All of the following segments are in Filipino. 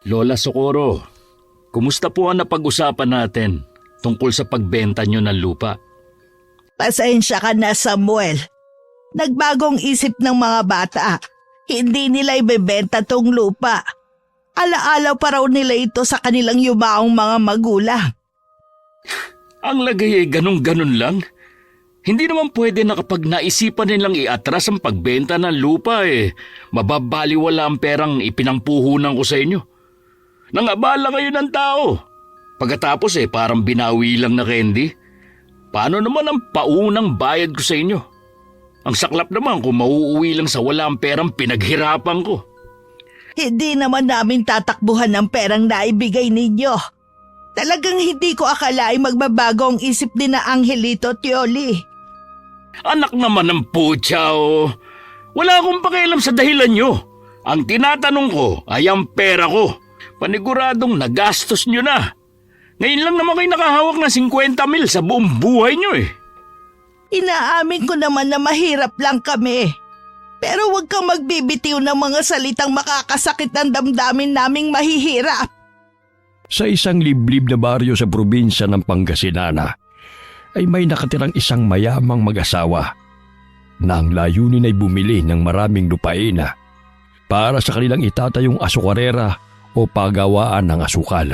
Lola Socorro, kumusta po ang napag-usapan natin tungkol sa pagbenta nyo ng lupa? Pasensya ka na, Samuel. Nagbagong isip ng mga bata. Hindi nila ibebenta tong lupa. Alaalaw pa raw nila ito sa kanilang yumaong mga magulang. Ang lagay ay ganun-ganun lang. Hindi naman pwede na kapag naisipan nilang iatras ang pagbenta ng lupa mababaliwala ang perang ipinangpuhunan ko sa inyo. Nangabala kayo ng tao. Pagkatapos parang binawi lang na candy. Paano naman ang paunang bayad ko sa inyo? Ang saklap naman kung mauuwi lang sa walang perang pinaghirapan ko. Hindi naman namin tatakbuhan ng perang naibigay ninyo. Talagang hindi ko akalaing magbabago ang isip ni na Angelito at Yoli. Anak naman ng putya Wala akong pakialam sa dahilan nyo. Ang tinatanong ko ay ang pera ko. Paniguradong nagastos nyo na. Ngayon lang naman kayo nakahawak ng 50,000 sa buong buhay nyo Inaamin ko naman na mahirap lang kami. Pero huwag kang magbibitiw ng mga salitang makakasakit ng damdamin naming mahihirap. Sa isang liblib na baryo sa probinsya ng Pangasinan ay may nakatirang isang mayamang mag-asawa na ang layunin ay bumili ng maraming lupain para sa kanilang itatayong asukarera o pagawaan ng asukal.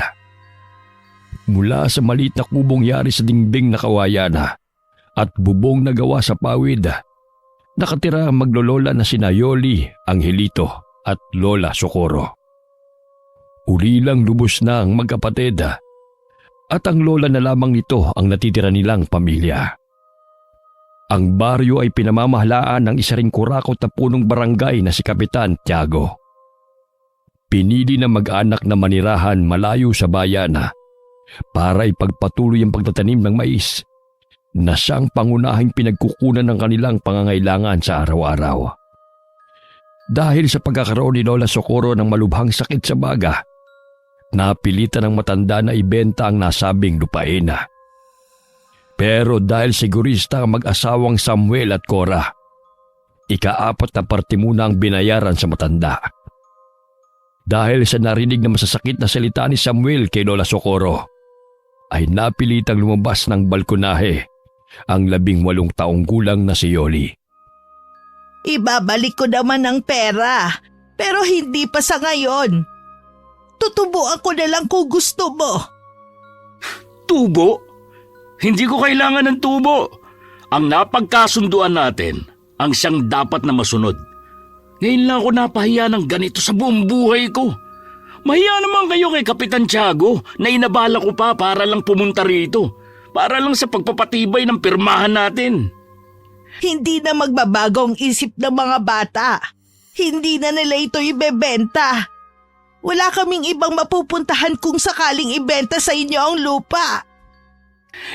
Mula sa maliit na kubong yari sa dingbing na kawayan at bubong na gawa sa pawid, nakatira ang maglolola na sina Yoli, Angelito at Lola Socorro. Ulilang lubos na ang magkapatid at ang lola na lamang nito ang natitira nilang pamilya. Ang baryo ay pinamamahalaan ng isa ring kurakot na punong barangay na si Kapitan Tiago. Pinili na mag-anak na manirahan malayo sa bayan para ipagpatuloy ang pagtatanim ng mais na siyang pangunahing pinagkukunan ng kanilang pangangailangan sa araw-araw. Dahil sa pagkakaroon ni Lola Socorro ng malubhang sakit sa baga, napilitan ng matanda na ibenta ang nasabing lupain. Pero dahil sigurista ang mag-asawang Samuel at Cora, ika-4 na parte muna ang binayaran sa matanda. Dahil sa narinig na masasakit na salita ni Samuel kay Lola Socorro, ay napilitang lumabas ng balkonahe ang 18 taong gulang na si Yoli. Ibabalik ko naman ang pera, pero hindi pa sa ngayon. Tutubuan ko na lang kung gusto mo. Tubo? Hindi ko kailangan ng tubo. Ang napagkasunduan natin ang siyang dapat na masunod. Ngayon lang ako napahiya ng ganito sa buong buhay ko. Mahiya naman kayo kay Kapitan Tiago na inabala ko pa para lang pumunta rito. Para lang sa pagpapatibay ng pirmahan natin. Hindi na magbabago ang isip ng mga bata. Hindi na nila ito ibebenta. Wala kaming ibang mapupuntahan kung sakaling ibenta sa inyo ang lupa.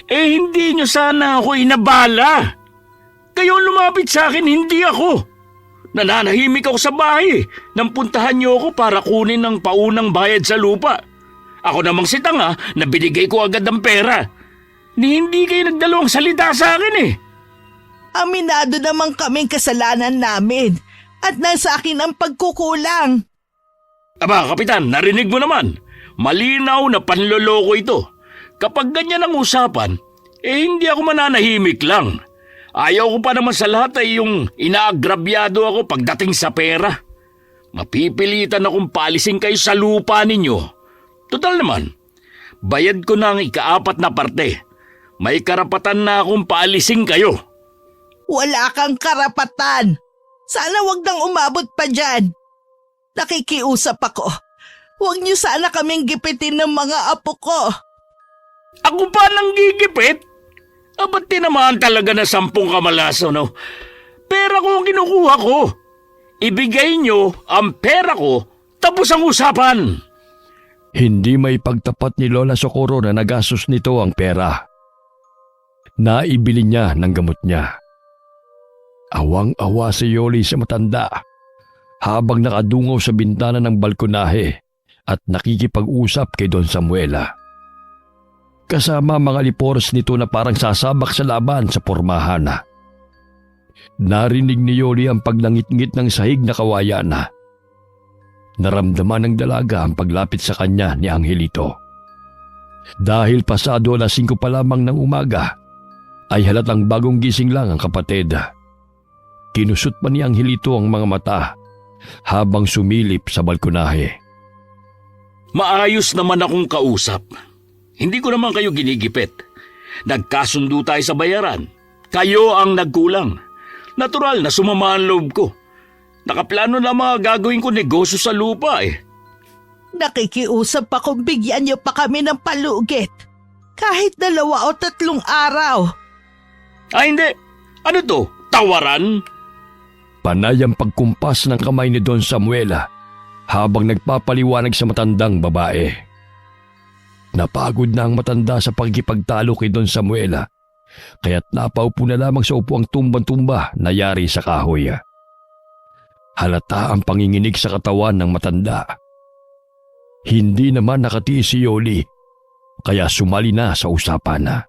Hindi nyo sana ako inabala. Kayo lumapit sa akin, hindi ako. Nananahimik ako sa bahay nang puntahan nyo ako para kunin ng paunang bayad sa lupa. Ako namang si Tanga na binigay ko agad ang pera. Hindi kayo nagdalawang salita sa akin Aminado naman kaming kasalanan namin at nasa akin ang pagkukulang. Aba, Kapitan, narinig mo naman. Malinaw na panloloko ito. Kapag ganyan ang usapan, hindi ako mananahimik lang. Ayaw ko pa naman sa lahat ay yung inaagrabyado ako pagdating sa pera. Mapipilitan akong paalisin kayo sa lupa ninyo. Total naman, bayad ko na ang ika-4 na parte. May karapatan na akong paalisin kayo. Wala kang karapatan. Sana wag nang umabot pa dyan. Nakikiusap ako. Huwag niyo sana kaming gipitin ng mga apo ko. Ako pa nang gigipit? Ba't tinamaan talaga na 10 kamalaso, no? Pera ko ang kinukuha ko. Ibigay nyo ang pera ko, tapos ang usapan. Hindi may pagtapat ni Lola Socorro na nagastos nito ang pera. Naibili niya ng gamot niya. Awang-awa si Yoli sa matanda habang nakadungaw sa bintana ng balkonahe at nakikipag-usap kay Don Samuela. Kasama mga liporos nito na parang sasabak sa laban sa pormahan. Narinig ni Yoli ang paglangit-ngit ng sahig na kawayan. naramdaman ng dalaga ang paglapit sa kanya ni Angelito. Dahil pasado alas 5 pa lamang ng umaga, ay halatang bagong gising lang ang kapatid. Kinusot pa ni Angelito ang mga mata habang sumilip sa balkonahe. Maayos naman akong kausap. Hindi ko naman kayo ginigipit. Nagkasundo tayo sa bayaran. Kayo ang nagkulang. Natural na sumama ang loob ko. Nakaplano na mga gagawin ko negosyo sa lupa eh. Nakikiusap pa kung bigyan niyo pa kami ng palugit. Kahit 2 o 3 araw. Hindi. Ano to? Tawaran? Panay ang pagkumpas ng kamay ni Don Samuel habang nagpapaliwanag sa matandang babae. Napagod na ang matanda sa pagkipagtalo kay Don Samuel, kaya't napaupo na lamang sa upuang tumbang-tumba na yari sa kahoy. Halata ang panginginig sa katawan ng matanda. Hindi naman nakatiis si Yoli, kaya sumali na sa usapan.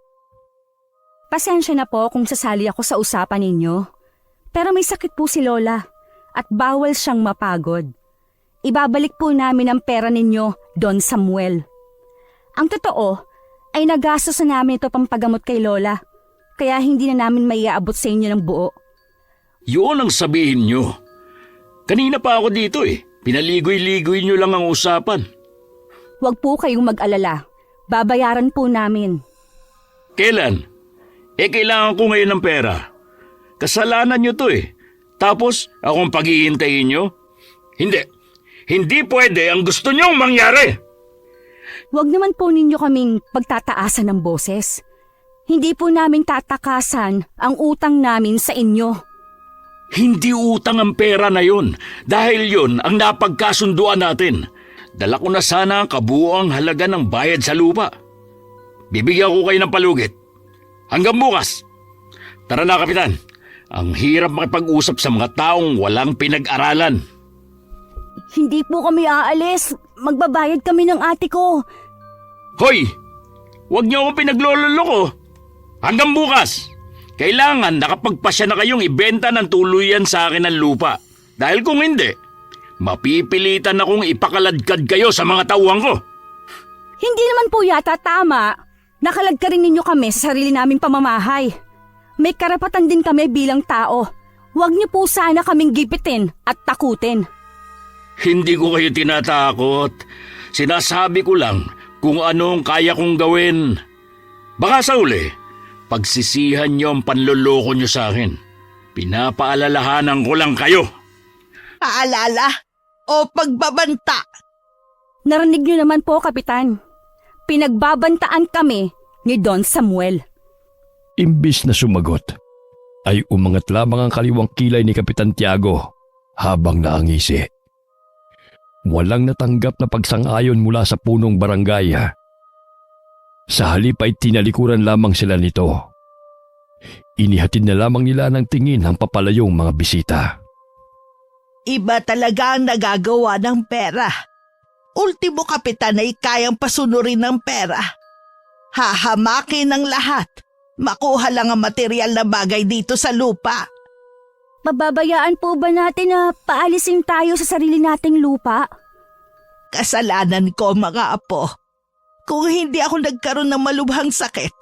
Pasensya na po kung sasali ako sa usapan ninyo. Pero may sakit po si Lola at bawal siyang mapagod. Ibabalik po namin ang pera ninyo, Don Samuel. Ang totoo ay nagastos na namin ito pampagamot kay Lola, kaya hindi na namin maiaabot sa inyo ng buo. Yun ang sabihin nyo. Kanina pa ako dito eh. Pinaligoy-ligoy nyo lang ang usapan. Huwag po kayong mag-alala. Babayaran po namin. Kailan? Kailangan ko ngayon ng pera. Kasalanan nyo to eh. Tapos, akong paghihintayin nyo? Hindi. Hindi pwede ang gusto nyong mangyari. Huwag naman po ninyo kaming pagtataasan ng boses. Hindi po namin tatakasan ang utang namin sa inyo. Hindi utang ang pera na yun. Dahil yun ang napagkasunduan natin. Dala ko na sana ang kabuoang halaga ng bayad sa lupa. Bibigyan ko kayo ng palugit. Hanggang bukas. Tara na, Kapitan. Ang hirap makipag-usap sa mga taong walang pinag-aralan. Hindi po kami aalis. Magbabayad kami ng ate ko. Hoy! Huwag niyo akong pinaglololoko. Hanggang bukas. Kailangan nakapagpasya na kayong ibenta ng tuluyan sa akin ng lupa. Dahil kung hindi, mapipilitan akong ipakaladkad kayo sa mga tauhan ko. Hindi naman po yata tama. Nakaladka rin ninyo kami sa sarili naming pamamahay. May karapatan din kami bilang tao. Huwag niyo po sana kaming gipitin at takutin. Hindi ko kayo tinatakot. Sinasabi ko lang kung anong kaya kong gawin. Baka sa uli, pagsisihan niyo ang panloloko niyo sa akin. Pinapaalalahanan ko lang kayo. Paalala o pagbabanta? Narinig niyo naman po, Kapitan. Pinagbabantaan kami ni Don Samuel. Imbis na sumagot, ay umangat lamang ang kaliwang kilay ni Kapitan Tiago habang naangisi. Walang natanggap na pagsang-ayon mula sa punong barangay. Sa halip ay tinalikuran lamang sila nito. Inihatid na lamang nila ng tingin ang papalayong mga bisita. Iba talaga ang nagagawa ng pera. Ultimo kapitan ay kayang pasunurin ng pera. Hahamakin ng lahat. Makuha lang ang material na bagay dito sa lupa. Mababayaan po ba natin na paalisin tayo sa sarili nating lupa? Kasalanan ko, mga apo. Kung hindi ako nagkaroon ng malubhang sakit,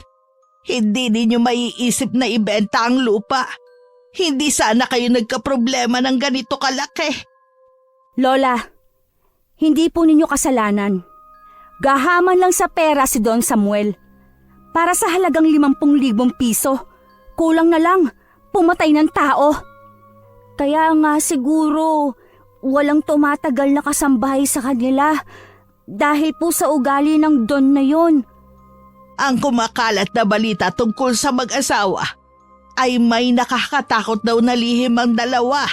hindi ninyo maiisip na ibenta ang lupa. Hindi sana kayo nagkaproblema ng ganito kalaki. Lola, hindi po ninyo kasalanan. Gahaman lang sa pera si Don Samuel. Para sa halagang 50,000 piso, kulang na lang, pumatay ng tao. Kaya nga siguro walang tumatagal na kasambahay sa kanila dahil po sa ugali ng Don na yon. Ang kumakalat na balita tungkol sa mag-asawa ay may nakakatakot daw na lihim ang dalawa.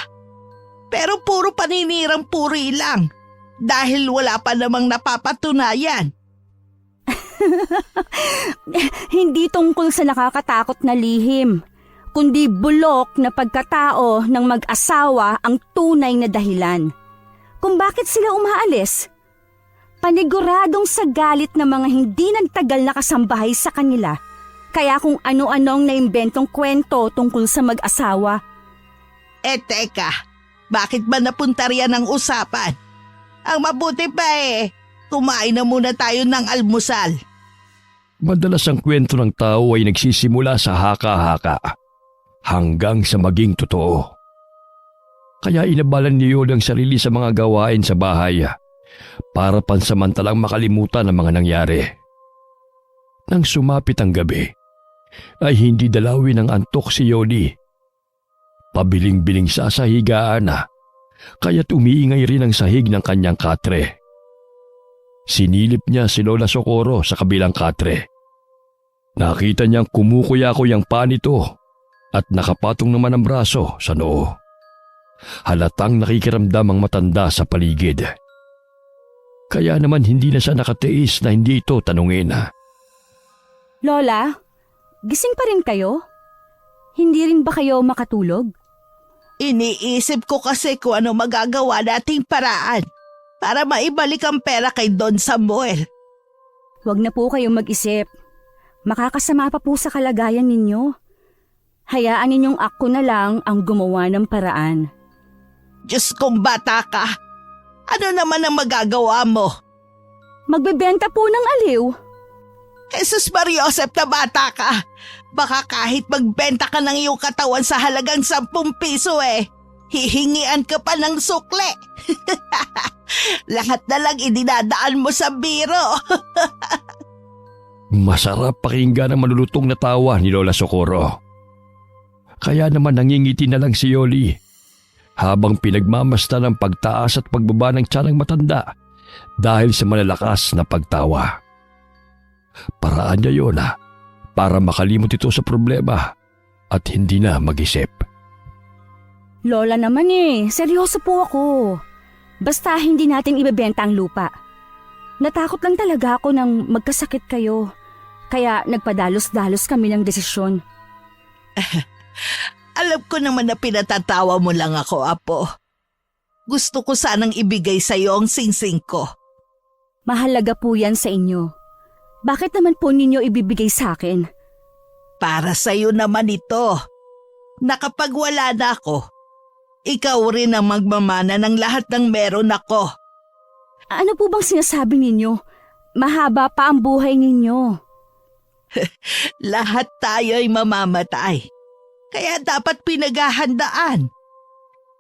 Pero puro paninirang puri lang dahil wala pa namang napapatunayan. Hindi tungkol sa nakakatakot na lihim, kundi bulok na pagkatao ng mag-asawa ang tunay na dahilan kung bakit sila umaalis. Paniguradong sa galit ng mga hindi nagtagal na kasambahay sa kanila, kaya kung ano-anong naimbentong kwento tungkol sa mag-asawa. Teka, bakit ba napunta riyan ang usapan? Ang mabuti pa kumain na muna tayo ng almusal. Madalas ang kwento ng tao ay nagsisimula sa haka-haka hanggang sa maging totoo. Kaya inabalan ni Yoli ang sarili sa mga gawain sa bahay para pansamantalang makalimutan ang mga nangyari. Nang sumapit ang gabi, ay hindi dalawin ng antok si Yoli. Pabiling-biling siya sa higaan kaya't umiingay rin ang sahig ng kanyang katre. Sinilip niya si Lola Socorro sa kabilang katre. Nakita niyang kumukuya-kuy ang paa nito at nakapatong naman ang braso sa noo. Halatang nakikiramdam ang matanda sa paligid. Kaya naman hindi na siya nakatiis na hindi ito tanungin. Lola, gising pa rin kayo? Hindi rin ba kayo makatulog? Iniisip ko kasi kung ano magagawa nating paraan para maibalik ang pera kay Don Samuel. Huwag na po kayong mag-isip. Makakasama pa po sa kalagayan ninyo. Hayaan ninyong ako na lang ang gumawa ng paraan. Diyos kong bata ka, ano naman ang magagawa mo? Magbebenta po ng aliw. Jesus Mariosep na bata ka, baka kahit magbenta ka ng iyong katawan sa halagang 10 piso hihingian ka pa ng sukle. Lahat na lang idinadaan mo sa biro. Masarap pakinggan ang malulutong na tawa ni Lola Socorro. Kaya naman nangingiti na lang si Yoli habang pinagmamasta ng pagtaas at pagbaba ng tiyanang matanda dahil sa malalakas na pagtawa. Paraan niya yun para makalimot ito sa problema at hindi na mag-isip. Lola naman seryoso po ako. Basta hindi natin ibebenta ang lupa. Natakot lang talaga ako nang magkasakit kayo. Kaya nagpadalos-dalos kami ng desisyon. Alam ko naman na pinatatawa mo lang ako, Apo. Gusto ko sanang ibigay sa iyo ang singsing ko. Mahalaga po yan sa inyo. Bakit naman po ninyo ibibigay sa akin? Para sa iyo naman ito. Na kapag wala na ako, ikaw rin ang magmamana ng lahat ng meron ako. Ano po bang sinasabi ninyo? Mahaba pa ang buhay ninyo. Lahat tayo ay mamamatay. Kaya dapat pinaghahandaan.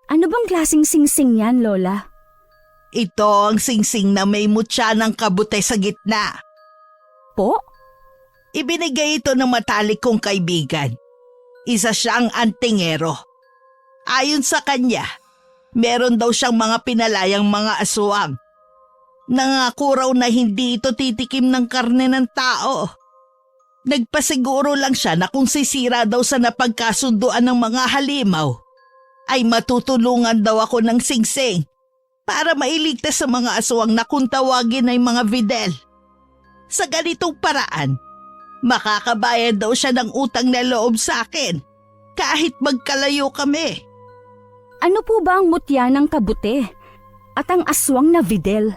Ano bang klaseng singsing yan, Lola? Ito ang singsing na may mutya ng kabute sa gitna. Po? Ibinigay ito ng matalik kong kaibigan. Isa siyang antingero. Ayon sa kanya, meron daw siyang mga pinalayang mga aswang. Nangako raw na hindi ito titikim ng karne ng tao. Nagpasiguro lang siya na kung sisira daw sa napagkasunduan ng mga halimaw, ay matutulungan daw ako ng singsing para mailigtas sa mga aswang na kung tawagin ay mga videl. Sa ganitong paraan, makakabayad daw siya ng utang na loob sa akin kahit magkalayo kami. Ano po ba ang mutya ng kabute at ang aswang na videl?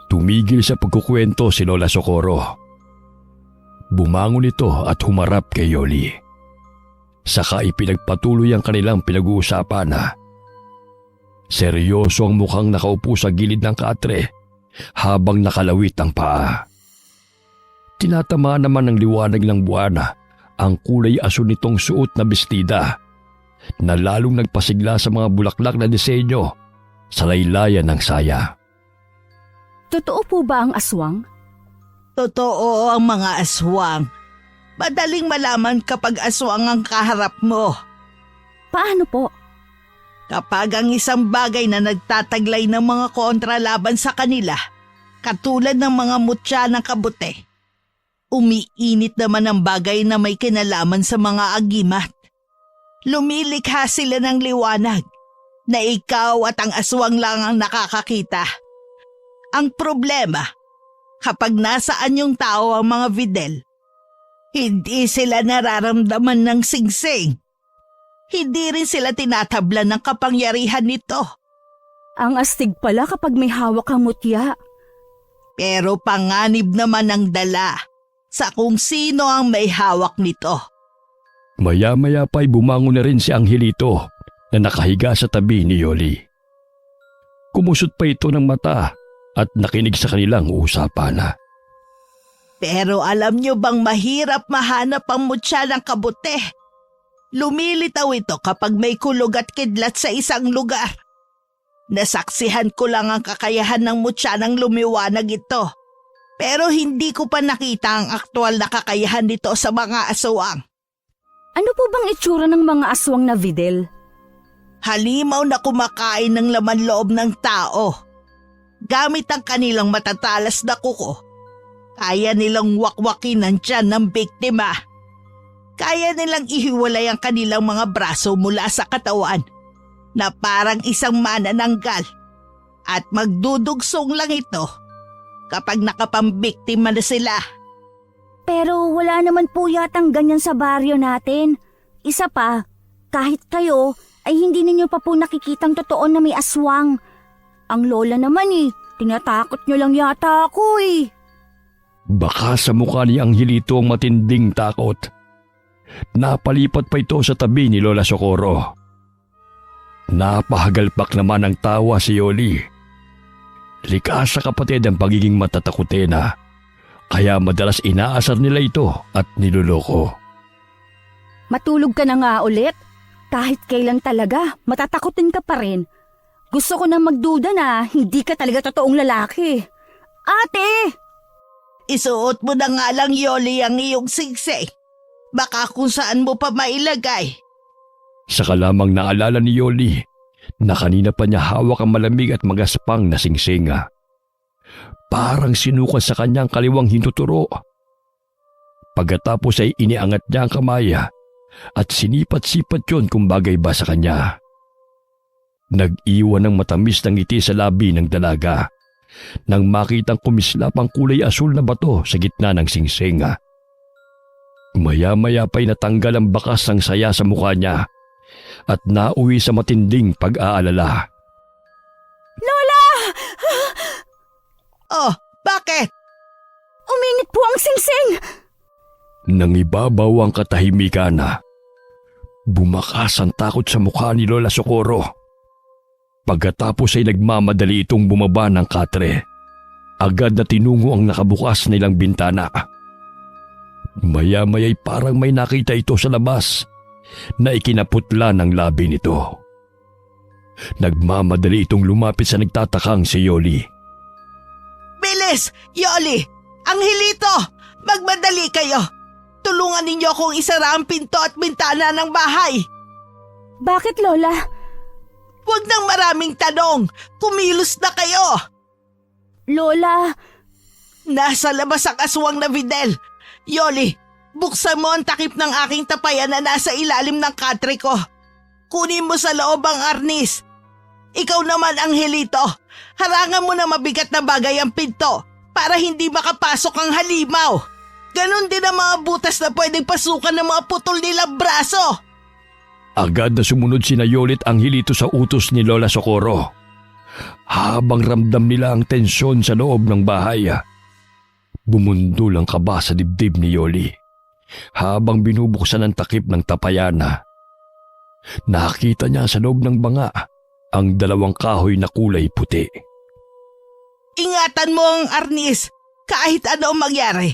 Tumigil sa pagkukwento si Lola Socorro. Bumangon ito at humarap kay Yoli. Saka ipinagpatuloy ang kanilang pinag-uusapan Seryoso ang mukhang nakaupo sa gilid ng katre habang nakalawit ang paa. Tinatamaan naman ng liwanag ng buwan ang kulay aso nitong suot na bestida na lalong nagpasigla sa mga bulaklak na disenyo sa laylayan ng saya. Totoo po ba ang aswang? Totoo ang mga aswang. Madaling malaman kapag aswang ang kaharap mo. Paano po? Kapag ang isang bagay na nagtataglay ng mga kontra laban sa kanila, katulad ng mga mutya ng kabute, umiinit naman ang bagay na may kinalaman sa mga agimat. Lumilikha sila ng liwanag na ikaw at ang aswang lang ang nakakakita. Ang problema, kapag nasaan yung tao ang mga videl, hindi sila nararamdaman ng singsing. Hindi rin sila tinatablan ng kapangyarihan nito. Ang astig pala kapag may hawak ang mutya. Pero panganib naman ang dala sa kung sino ang may hawak nito. Maya-maya pa'y bumangon na rin si Angelito na nakahiga sa tabi ni Yoli. Kumusot pa ito ng mata at nakinig sa kanilang usapan. Pero alam nyo bang mahirap mahanap ang mutya ng kabute? Lumilitaw ito kapag may kulog at kidlat sa isang lugar. Nasaksihan ko lang ang kakayahan ng mutya ng lumiwanag ito. Pero hindi ko pa nakita ang aktwal na kakayahan nito sa mga aswang. Ano po bang itsura ng mga aswang na Videl? Halimaw na kumakain ng laman loob ng tao. Gamit ang kanilang matatalas na kuko, kaya nilang wakwakin ang tiyan ng biktima. Kaya nilang ihiwalay ang kanilang mga braso mula sa katawan na parang isang manananggal at magdudugsong lang ito kapag nakapambiktima na sila. Pero wala naman po yatang ganyan sa baryo natin. Isa pa, kahit kayo ay hindi ninyo pa po nakikitang totoo na may aswang. Ang lola naman tinatakot nyo lang yata ako Baka sa mukha ni Angelito ang matinding takot. Napalipat pa ito sa tabi ni Lola Socorro. Napahagalpak naman ang tawa si Yoli. Likas sa kapatid ang pagiging matatakutin kaya madalas inaasar nila ito at niloloko. Matulog ka na nga ulit. Kahit kailan talaga, matatakotin ka pa rin. Gusto ko na magduda na hindi ka talaga totoong lalaki. Ate! Isuot mo na nga lang, Yoli, ang iyong singsing. Baka kung saan mo pa mailagay. Saka lamang naalala ni Yoli na kanina pa niya hawak ang malamig at magaspang na singsinga. Parang sinukat sa kanyang kaliwang hinuturo. Pagkatapos ay iniangat niya ang kamay at sinipat-sipat yun kung bagay ba sa kanya. Nag-iwan ng matamis na ngiti sa labi ng dalaga nang makitang kumislap ang kulay asul na bato sa gitna ng singsinga. Maya-maya pa'y natanggal ang bakas ng saya sa mukha niya at nauwi sa matinding pag-aalala. Lola! Oh, bakit? Umingit po ang singsing! Nangibabaw ang katahimikan bumakas ang takot sa mukha ni Lola Socorro. Pagkatapos ay nagmamadali itong bumaba ng katre. Agad na tinungo ang nakabukas na ilang bintana. Maya-maya'y parang may nakita ito sa labas na ikinaputla ng labi nito. Nagmamadali itong lumapit sa nagtatakang si Yoli. Bilis! Yoli! Angelito! Magmadali kayo! Tulungan ninyo akong isara ang pinto at bintana ng bahay. Bakit, Lola? Huwag nang maraming tanong. Kumilos na kayo. Lola, Nasa labas ang aswang na Videl. Yoli, buksan mo ang takip ng aking tapayan na nasa ilalim ng katre ko. Kunin mo sa loob ang arnis. Ikaw naman, Angelito, harangan mo na mabigat na bagay ang pinto para hindi makapasok ang halimaw. Ganon din ang mga butas na pwedeng pasukan ng mga putol nilang braso. Agad na sumunod sina Yolit Angelito sa utos ni Lola Socorro. Habang ramdam nila ang tensyon sa loob ng bahay, bumundol ang kaba sa dibdib ni Yoli habang binubuksan ang takip ng tapayana. Nakita niya sa loob ng banga ang dalawang kahoy na kulay puti. Ingatan mo ang arnis kahit ano ang mangyari.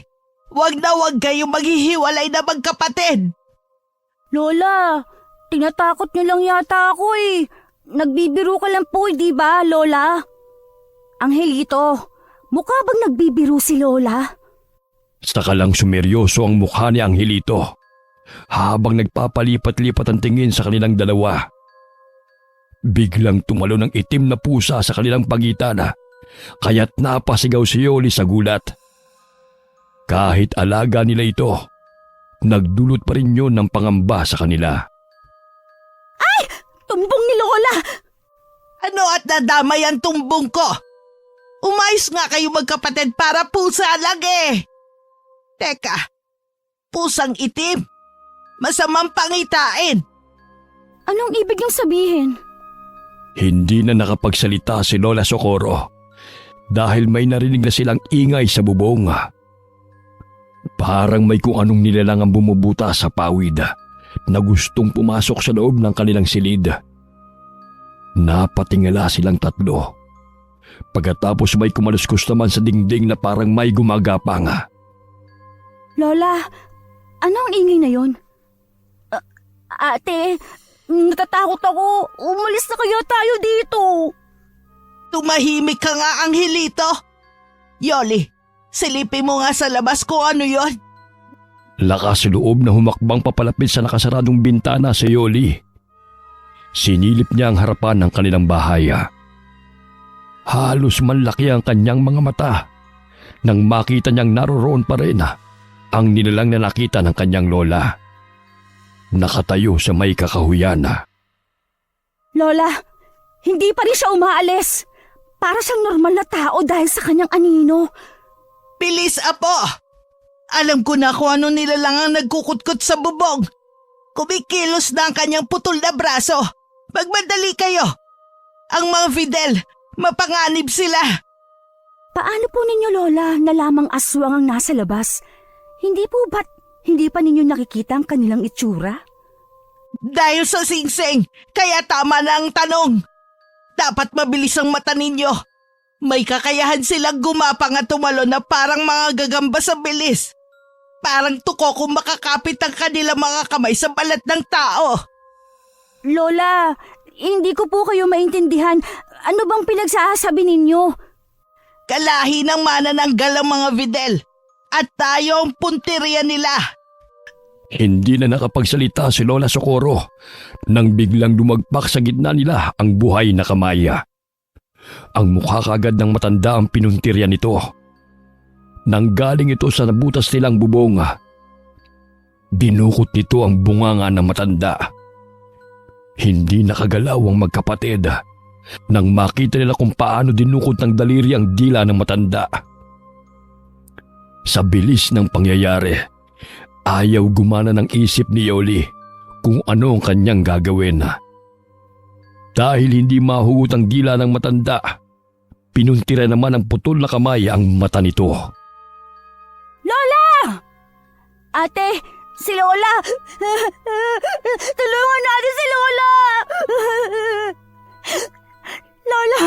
Huwag na huwag kayong maghihiwalay na magkapatid. Lola, tinatakot niyo lang yata ako Nagbibiro ka lang po, di ba, Lola? Angelito, mukha bang nagbibiro si Lola? Saka lang sumeryoso ang mukha ni Angelito habang nagpapalipat-lipat ang tingin sa kanilang dalawa. Biglang tumalo ng itim na pusa sa kanilang pagitan kaya't napasigaw si Yoli sa gulat. Kahit alaga nila ito, nagdulot pa rin yun ng pangamba sa kanila. Ay! Tumbong ni Lola! Ano at nadamay ang tumbong ko? Umayos nga kayo magkapatid para pusa lang Teka, pusang itim. Masamang pangitain. Anong ibig niyong sabihin? Hindi na nakapagsalita si Lola Socorro dahil may narinig na silang ingay sa bubong. Parang may kung anong nilalang ang bumubuta sa pawid na gustong pumasok sa loob ng kanilang silid. Napatingala silang tatlo Pagkatapos may kumaluskos naman sa dingding na parang may gumagapang. Lola, anong ingay na yon? Ate, natatakot ako. Umalis na kaya tayo dito. Tumahimik ka nga, Angelito. Yoli, silipin mo nga sa labas kung ano yon. Lakas loob na humakbang papalapit sa nakasaradong bintana si Yoli. Sinilip niya ang harapan ng kanilang bahay. Halos manlaki ang kanyang mga mata nang makita niyang naroroon pa rin ang nilalang na nakita ng kanyang lola. Nakatayo sa may kakahuyan. Lola, hindi pa rin siya umaalis. Para siyang normal na tao dahil sa kanyang anino. Bilis, Apo! Alam ko na kung ano nilalang ang nagkukutkot sa bubong. Kumikilos na ang kanyang putol na braso. Magmadali kayo! Ang mga Fidel, mapanganib sila! Paano po ninyo, Lola, na lamang aswang ang nasa labas? Hindi pa ninyo nakikita ang kanilang itsura? Dahil sa singsing, kaya tama na ang tanong. Dapat mabilis ang mata ninyo. May kakayahan silang gumapang at tumalo na parang mga gagamba sa bilis. Parang tuko kung makakapit ang kanilang mga kamay sa balat ng tao. Lola, hindi ko po kayo maintindihan. Ano bang pinagsasabi ninyo? Kalahi ng manananggal ang mga Videl. At tayo ang punteriya nila. Hindi na nakapagsalita si Lola Socorro nang biglang lumagpak sa gitna nila ang buhay na kamaya. Ang mukha kagad ng matanda ang pinuntirya nito. Nanggaling ito sa nabutas nilang bubong. Dinukot nito ang bunganga ng matanda. Hindi nakagalaw ang magkapatid nang makita nila kung paano dinukot ng daliri ang dila ng matanda. Sa bilis ng pangyayari, ayaw gumana ng isip ni Yoli kung ano ang kanyang gagawin. Dahil hindi mahugot ang dila ng matanda, pinuntira naman ang putol na kamay ang mata nito. Lola! Ate, si Lola! Tulungan natin si Lola! Lola!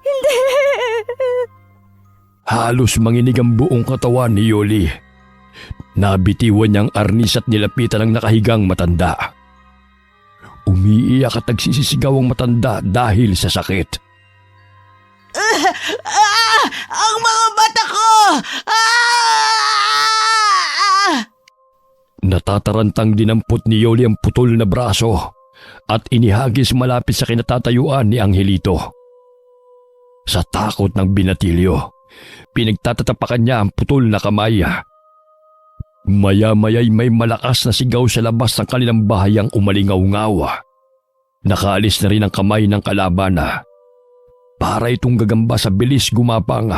Hindi! Halos manginig ang buong katawan ni Yoli. Nabitiwan niyang arnis at nilapitan ang nakahigang matanda. Umiiyak at nagsisisigaw ang matanda dahil sa sakit. Ang mga mata ko! Natatarantang dinampot ni Yoli ang putol na braso at inihagis malapit sa kinatatayuan ni Angelito. Sa takot ng binatilyo, pinagtatatapakan niya ang putol na kamay. Maya-maya'y may malakas na sigaw sa labas ng kanilang bahay ang umalingaw-ngaw. Nakaalis na rin ang kamay ng kalaban. Para itong gagamba sa bilis gumapang.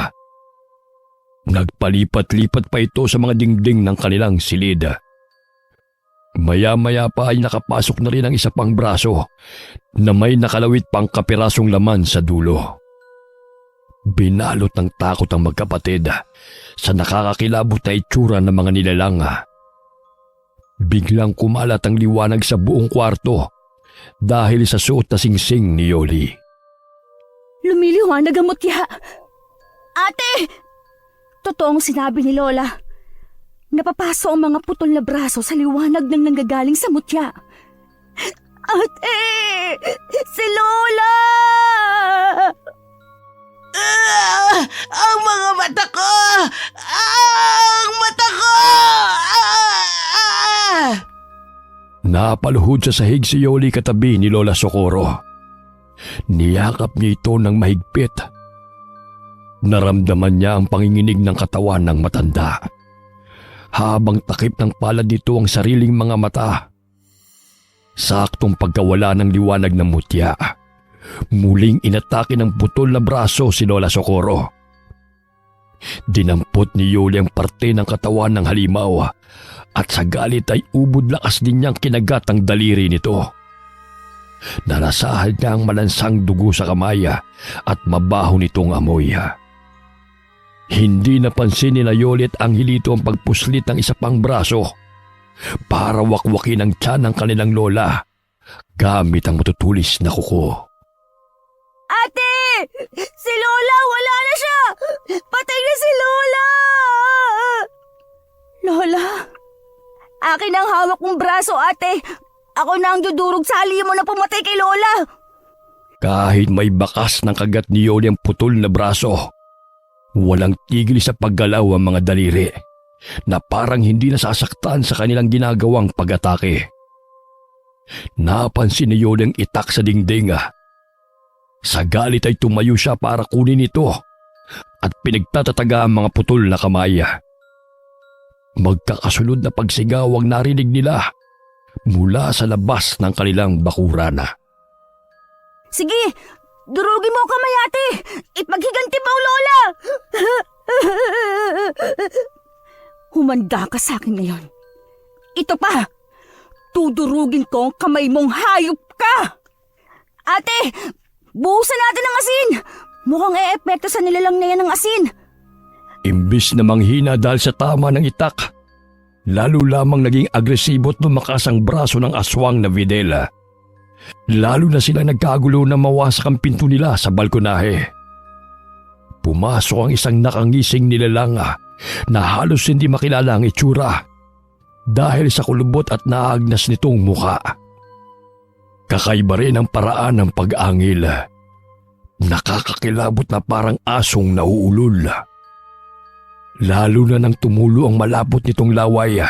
Nagpalipat-lipat pa ito sa mga dingding ng kanilang silid. Maya-maya pa ay nakapasok na rin ang isa pang braso na may nakalawit pang kapirasong laman sa dulo. Binalot ng takot ang magkapatid sa nakakakilabot na itsura ng mga nilalang. Biglang kumalat ang liwanag sa buong kwarto dahil sa suot na singsing ni Yoli. Lumiliwanag ang mutya. Ate! Totoong sinabi ni Lola. Napapaso ang mga putol na braso sa liwanag ng nanggagaling sa mutya. Ate! Si Lola! Ang mga mata ko! Ang mata ko! Napaluhod sa sahig si Yoli katabi ni Lola Socorro. Niyakap niya ito ng mahigpit. Naramdaman niya ang panginginig ng katawan ng matanda. Habang takip ng palad nito ang sariling mga mata. Saktong pagkawala ng liwanag ng mutya, muling inatake ng putol na braso si Lola Socorro. Dinampot ni Yoli ang parte ng katawan ng halimaw at sa galit ay ubod lakas din niyang kinagat ang daliri nito. Narasahan niya ang malansang dugo sa kamay at mabaho nitong amoy. Hindi napansin ni Yoli at Angelito ang pagpuslit ng isa pang braso para wakwakin ang tiyan ng kanilang lola gamit ang matutulis na kuko. Ate! Si Lola! Wala na siya! Patay na si Lola! Lola! Akin ang hawak mong braso, ate. Ako na ang dudurog sa mo na pumatay kay Lola. Kahit may bakas ng kagat ni Yoli ang putol na braso, walang tigil sa paggalaw ang mga daliri na parang hindi nasasaktan sa kanilang ginagawang pag-atake. Napansin ni Yoli ang itak sa dingding. Sa galit ay tumayo siya para kunin ito at pinagtatataga ang mga putol na kamay. Magkakasunod na pagsigaw ang narinig nila mula sa labas ng kanilang bakuran. Sige, durugin mo ang kamay, ate. Ipaghiganti mo, Lola. Humanda ka sa akin ngayon. Ito pa, tudurugin ko ang kamay mong hayop ka. Ate, buhusan natin ng asin. Mukhang e-epekto sa nilalang na yan ng asin. Imbis na manghina dahil sa tama ng itak, lalo lamang naging agresibo at lumakas ang braso ng aswang na Videla. Lalo na sila nagkagulo na mawasak ang pinto nila sa balkonahe. Pumasok ang isang nakangising nilalang na halos hindi makilala ang itsura dahil sa kulubot at naagnas nitong muka. Kakaiba rin ang paraan ng pag-angil. Nakakakilabot na parang asong nauulol. Lalo na nang tumulo ang malapot nitong laway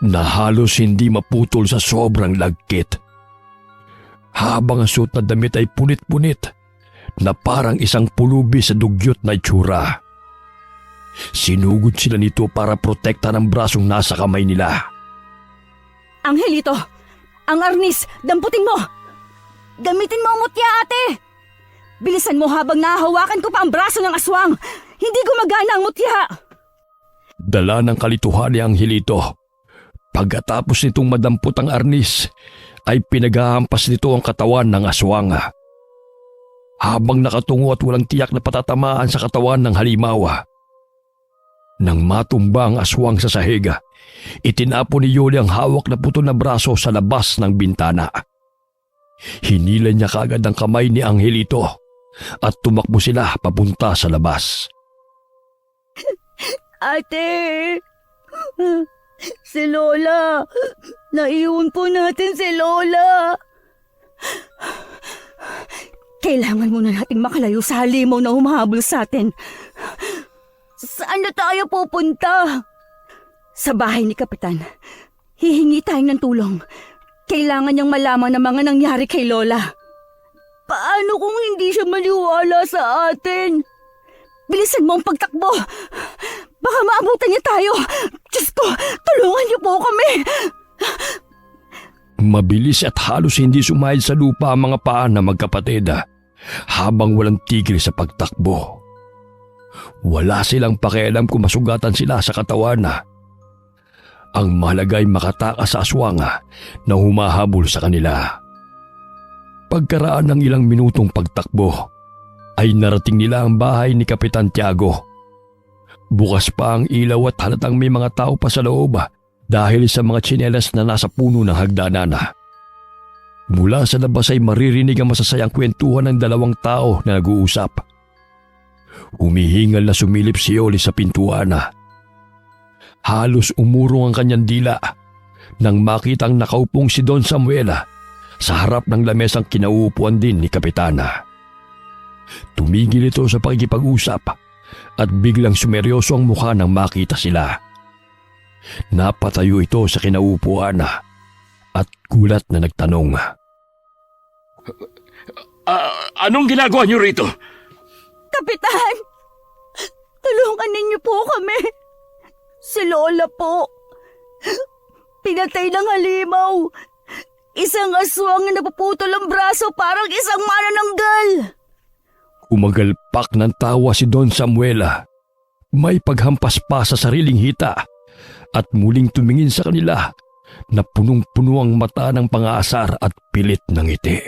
na halos hindi maputol sa sobrang lagkit. Habang ang suot na damit ay punit-punit na parang isang pulubi sa dugyot na itsura. Sinugod sila nito para protekta ng brasong nasa kamay nila. Angelito, ang arnis, damputin mo. Gamitin mo ang mutya, ate. Bilisan mo habang nahahawakan ko pa ang braso ng aswang. Hindi gumagana ang mutya. Dala ng kalituhan ni Angelito. Pagkatapos nitong madampot ang arnis, ay pinaghahampas nito ang katawan ng aswang. Habang nakatungo at walang tiyak na patatamaan sa katawan ng halimaw. Nang matumba ang aswang sa sahig, itinapon ni Yoli ang hawak na putol na braso sa labas ng bintana. Hinila niya kaagad ang kamay ni Angelito at tumakbo sila papunta sa labas. Ate, si Lola. Naiwan po natin si Lola. Kailangan muna nating makalayo sa halimaw na humahabol sa atin. Saan na tayo pupunta? Sa bahay ni Kapitan. Hihingi tayo ng tulong. Kailangan niyang malaman ang mga nangyari kay Lola. Paano kung hindi siya maniwala sa atin? Bilisan mo ang pagtakbo. Baka maabutan niya tayo. Diyos ko, tulungan niyo po kami. Mabilis at halos hindi sumayad sa lupa ang mga paa na magkapatid habang walang tigil sa pagtakbo. Wala silang pakialam kung masugatan sila sa katawan. Ang mahalaga ay makatakas sa aswang na humahabol sa kanila. Pagkaraan ng ilang minutong pagtakbo, ay narating nila ang bahay ni Kapitan Tiago. Bukas pa ang ilaw at halatang may mga tao pa sa loob dahil sa mga tsinelas na nasa puno ng hagdanan. Mula sa labas ay maririnig ang masasayang kwentuhan ng dalawang tao na nag-uusap. Humihingal na sumilip si Yoli sa pintuan. Halos umurong ang kanyang dila nang makitang nakaupong si Don Samuel sa harap ng lamesang kinauupuan din ni Kapitana. Tumigil ito sa pakikipag-usap at biglang sumeryoso ang mukha nang makita sila. Napatayo ito sa kinauupuan at gulat na nagtanong. Anong ginagawa niyo rito? Kapitan, tulungan ninyo po kami. Si Lola po. Pinatay ng halimaw. Isang aswang na napuputol ang braso parang isang manananggal. Umagalpak ng tawa si Don Samuel. May paghampas pa sa sariling hita at muling tumingin sa kanila na punong-puno ang mata ng pang-aasar at pilit ng ngiti.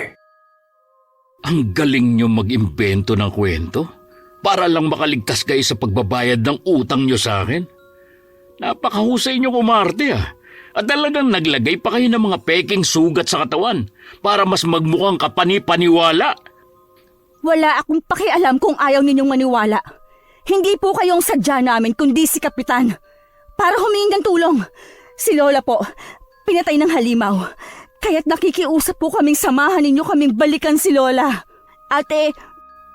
Ang galing niyo mag-imbento ng kwento para lang makaligtas kayo sa pagbabayad ng utang niyo sa akin. Napakahusay niyo kumarte At talagang naglagay pa kayo ng mga peking sugat sa katawan para mas magmukhang kapani-paniwala. Wala akong pakialam kung ayaw ninyong maniwala. Hindi po kayong sadya namin kundi si Kapitan. Para humingi ng tulong. Si Lola po, pinatay ng halimaw. Kaya't nakikiusap po kaming samahan ninyo kaming balikan si Lola. Ate,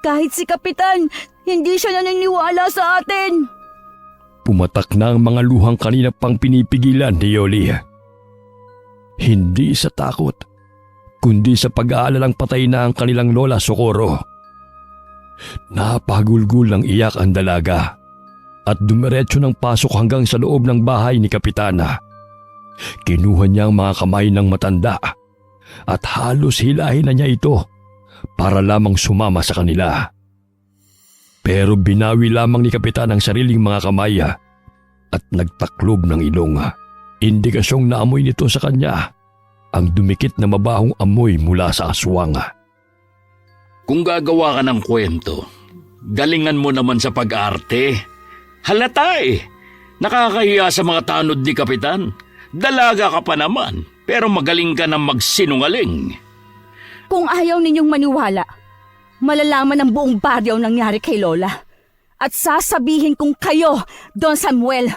kahit si Kapitan, hindi siya naniniwala sa atin. Pumatak na ang mga luhang kanina pang pinipigilan ni Yoli. Hindi sa takot, kundi sa pag-aalalang patay na ang kanilang lola Socorro. Napagulgul ng iyak ang dalaga at dumiretso ng pasok hanggang sa loob ng bahay ni Kapitana. Kinuha niya ang mga kamay ng matanda at halos hilahin na niya ito para lamang sumama sa kanila. Pero binawi lamang ni Kapitan ang sariling mga kamay at nagtaklob ng ilong. Indikasyong naamoy nito sa kanya ang dumikit na mabahong amoy mula sa aswang. Kung gagawa ka ng kwento, galingan mo naman sa pag-arte. Halata eh. Nakakahiya sa mga tanod ni Kapitan. Dalaga ka pa naman, pero magaling ka na magsinungaling. Kung ayaw ninyong maniwala, malalaman ng buong baryo ang nangyari kay Lola. At sasabihin kong kayo, Don Samuel,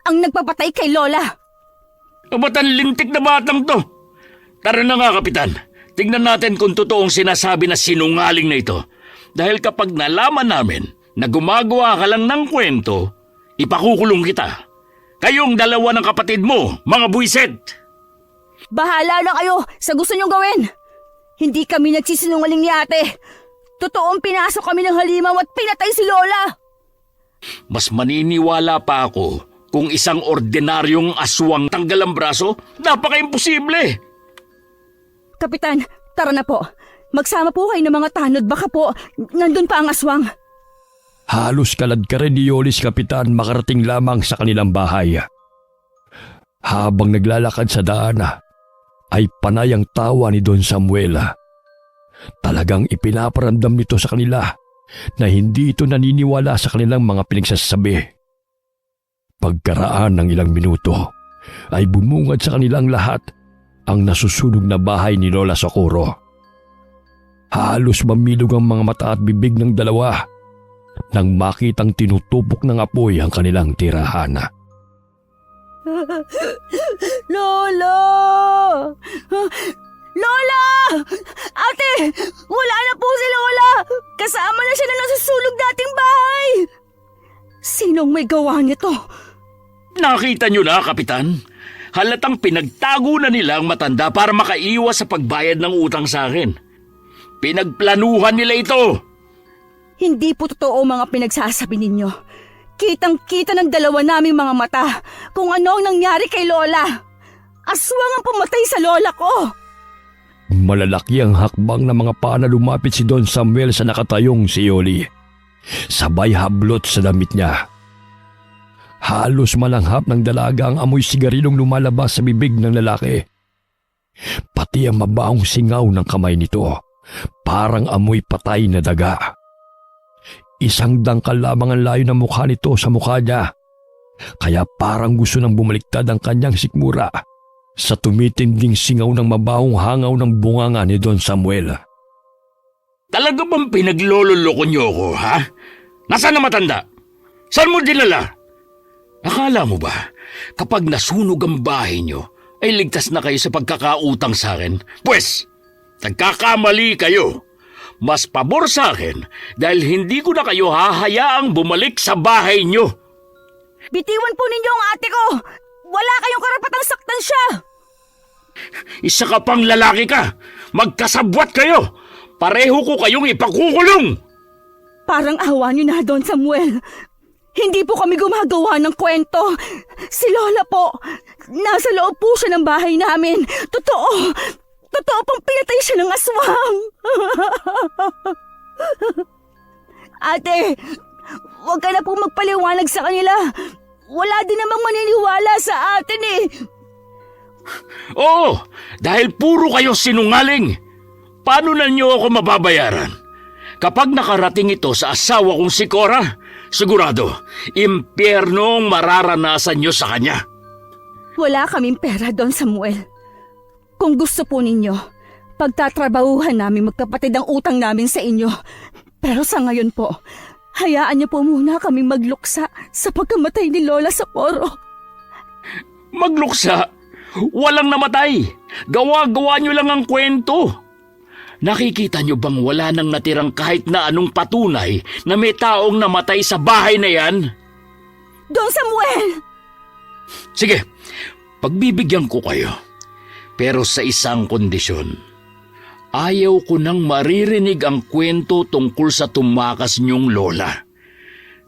ang nagpapatay kay Lola. Ba't ang lintik na batang to? Tara na nga, Kapitan. Tignan natin kung totoong sinasabi na sinungaling na ito. Dahil kapag nalaman namin na gumagawa ka lang ng kwento, ipakukulong kita. Kayong dalawa ng kapatid mo, mga buwiset! Bahala na kayo sa gusto nyong gawin. Hindi kami nagsisinungaling ni ate. Totoong pinasok kami ng halimaw at pinatay si Lola. Mas maniniwala pa ako kung isang ordinaryong aswang tanggal ang braso, napaka-imposible! Kapitan, tara na po. Magsama po kayo ng mga tanod. Baka po, nandun pa ang aswang. Halos kalad ka rin ni Yoli si Kapitan makarating lamang sa kanilang bahay. Habang naglalakad sa daan, ay panay ang tawa ni Don Samuel. Talagang ipinaparamdam nito sa kanila na hindi ito naniniwala sa kanilang mga pinagsasabi. Pagkaraan ng ilang minuto, ay bumungad sa kanilang lahat ang nasusunog na bahay ni Lola Socorro. Halos mamilog ang mga mata at bibig ng dalawa nang makitang tinutupok ng apoy ang kanilang tirahan. Lola! Lola! Ate! Wala na po si Lola! Kasama na siya na nasusunog dating bahay! Sinong may gawa nito? Nakita niyo na, Kapitan? Halatang pinagtago na nila ang matanda para makaiwas sa pagbayad ng utang sa akin. Pinagplanuhan nila ito! Hindi po totoo mga pinagsasabi ninyo. Kitang-kita ng dalawa naming mga mata kung ano ang nangyari kay Lola. Aswang ang pumatay sa lola ko. Malalaki ang hakbang ng mga paa na lumapit si Don Samuel sa nakatayong si Yoli. Sabay hablot sa damit niya. Halos malanghap ng dalaga ang amoy sigarilong lumalabas sa bibig ng lalaki. Pati ang mabaong singaw ng kamay nito, parang amoy patay na daga. Isang dangkal lamang ang layo ng mukha nito sa mukha niya, kaya parang gusto nang bumaliktad ang kanyang sikmura sa tumitinding singaw ng mabahong hangaw ng bunganga ni Don Samuel. Talaga bang pinaglololoko niyo ako, ha? Nasaan na matanda? Saan mo dinala? Akala mo ba, kapag nasunog ang bahay niyo, ay ligtas na kayo sa pagkakautang sa akin? Pwes, nagkakamali kayo. Mas pabor sa akin dahil hindi ko na kayo hahayaang bumalik sa bahay niyo. Bitiwan po ninyo ang ate ko. Wala kayong karapatang saktan siya. Isa ka pang lalaki ka. Magkasabwat kayo. Pareho ko kayong ipakukulong. Parang awa niyo na, Don Samuel. Hindi po kami gumagawa ng kwento. Si Lola po, nasa loob po siya ng bahay namin. Totoo pong pinatay siya ng aswang. Ate, huwag ka na po magpaliwanag sa kanila. Wala din namang maniniwala sa atin eh. Oo, dahil puro kayo sinungaling. Paano na niyo ako mababayaran? Kapag nakarating ito sa asawa kong si Cora, sigurado, impyerno ang mararanasan niyo sa kanya. Wala kaming pera, Don Samuel. Kung gusto po ninyo, pagtatrabahuhan namin magkapatid ang utang namin sa inyo. Pero sa ngayon po, hayaan niyo po muna kaming magluksa sa pagkamatay ni Lola Socorro. Magluksa? Walang namatay. Gawa-gawa niyo lang ang kwento. Nakikita niyo bang wala nang natirang kahit na anong patunay na may taong namatay sa bahay na yan? Don Samuel! Sige, pagbibigyan ko kayo. Pero sa isang kondisyon. Ayaw ko nang maririnig ang kwento tungkol sa tumakas niyong lola.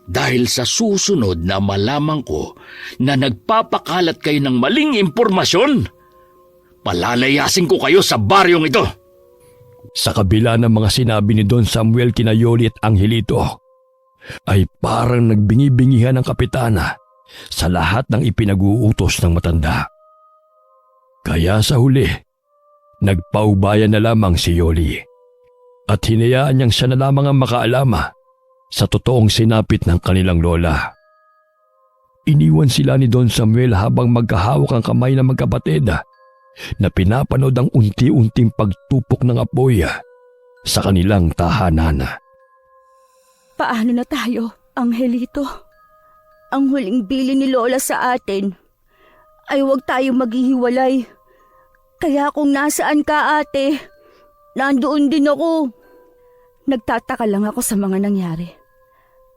Dahil sa susunod na malaman ko na nagpapakalat kayo ng maling impormasyon, palalayasin ko kayo sa baryong ito. Sa kabila ng mga sinabi ni Don Samuel kina Yoli at Angelito, ay parang nagbingi-bingihan ang kapitana sa lahat ng ipinag-uutos ng matanda. Kaya sa huli, nagpaubayan na lamang si Yoli at hinayaan niyang siya na lamang ang makaalama sa totoong sinapit ng kanilang lola. Iniwan sila ni Don Samuel habang magkahawak ang kamay ng magkapatid na pinapanood ang unti-unting pagtupok ng apoy sa kanilang tahanan. Paano na tayo, Angelito? Ang huling bili ni Lola sa atin ay huwag tayong maghihiwalay. Kaya kung nasaan ka, ate, nandoon din ako. Nagtataka lang ako sa mga nangyari.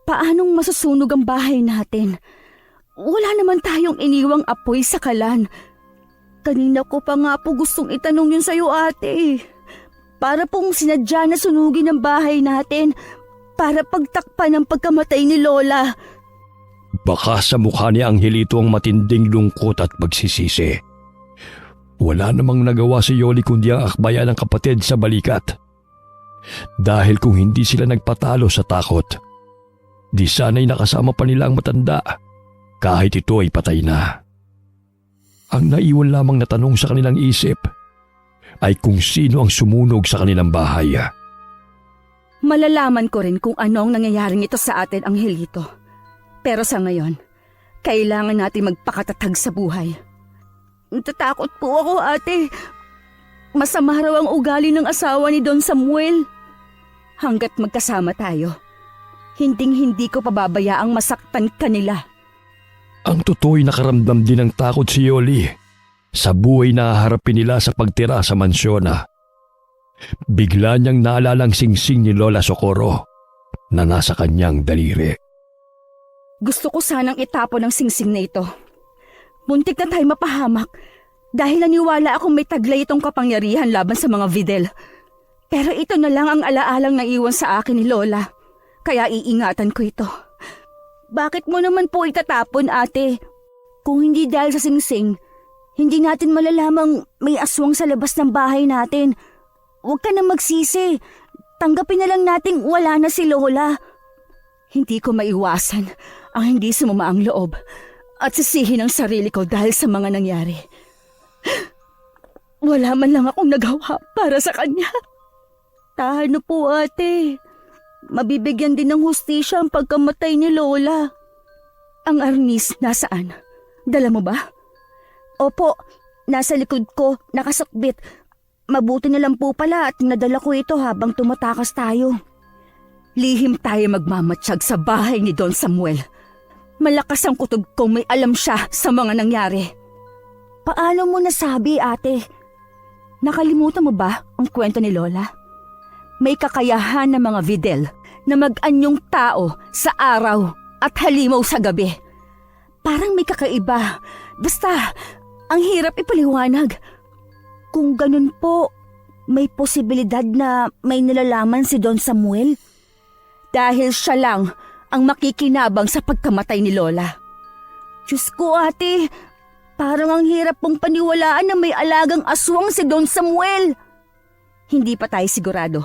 Paanong masusunog ang bahay natin? Wala naman tayong iniwang apoy sa kalan. Kanina ko pa nga po gustong itanong yun sa'yo, ate. Para pong sinadya na sunugin ang bahay natin para pagtakpan ang pagkamatay ni Lola. Baka sa mukha ni Angelito ang matinding lungkot at pagsisisi. Wala namang nagawa si Yoli kundi ang akbayan ng kapatid sa balikat. Dahil kung hindi sila nagpatalo sa takot, di sana'y nakasama pa nila ang matanda kahit ito ay patay na. Ang naiwan lamang na tanong sa kanilang isip ay kung sino ang sumunog sa kanilang bahay. Malalaman ko rin kung ano ang nangyayaring ito sa atin, Angelito. Pero sa ngayon, kailangan natin magpakatatag sa buhay. Natatakot po ako, ate. Masama raw ang ugali ng asawa ni Don Samuel. Hanggat magkasama tayo, hinding-hindi ko pababayaang masaktan kanila. Ang totoo'y nakaramdam din ng takot si Yoli sa buhay na haharapin nila sa pagtira sa mansyon. Bigla niyang naalala ang singsing ni Lola Socorro na nasa kanyang daliri. Gusto ko sanang itapon ang singsing na ito. Muntik na tayo mapahamak dahil naniwala akong may taglay itong kapangyarihan laban sa mga Videl. Pero ito na lang ang alaalang naiwan sa akin ni Lola. Kaya iingatan ko ito. Bakit mo naman po itatapon, ate? Kung hindi dahil sa singsing, hindi natin malalamang may aswang sa labas ng bahay natin. Huwag ka na magsisi. Tanggapin na lang nating wala na si Lola. Hindi ko maiwasan ang hindi sumama ang loob at sisihin ang sarili ko dahil sa mga nangyari. Wala man lang akong nagawa para sa kanya. Tahan na po, ate. Mabibigyan din ng hustisya ang pagkamatay ni Lola. Ang arnis nasaan? Dala mo ba? Opo, nasa likod ko, nakasakbit. Mabuti na lang po pala at nadala ko ito habang tumatakas tayo. Lihim tayo magmamatsyag sa bahay ni Don Samuel. Malakas ang kutob kong may alam siya sa mga nangyari. Paano mo nasabi, ate? Nakalimutan mo ba ang kwento ni Lola? May kakayahan ng mga Videl na mag-anyong tao sa araw at halimaw sa gabi. Parang may kakaiba. Basta, ang hirap ipaliwanag. Kung ganun po, may posibilidad na may nalalaman si Don Samuel? Dahil siya lang ang makikinabang sa pagkamatay ni Lola. Diyos ko, ate, parang ang hirap pong paniwalaan na may alagang aswang si Don Samuel. Hindi pa tayo sigurado.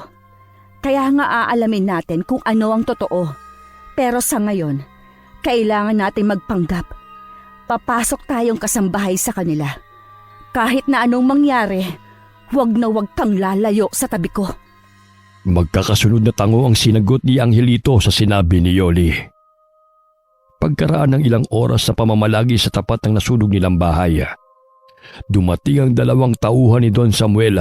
Kaya nga aalamin natin kung ano ang totoo. Pero sa ngayon, kailangan natin magpanggap. Papasok tayong kasambahay sa kanila. Kahit na anong mangyari, huwag na huwag kang lalayo sa tabi ko. Magkakasunod na tango ang sinagot ni Angelito sa sinabi ni Yoli. Pagkaraan ng ilang oras sa pamamalagi sa tapat ng nasunog nilang bahay, dumating ang dalawang tauhan ni Don Samuel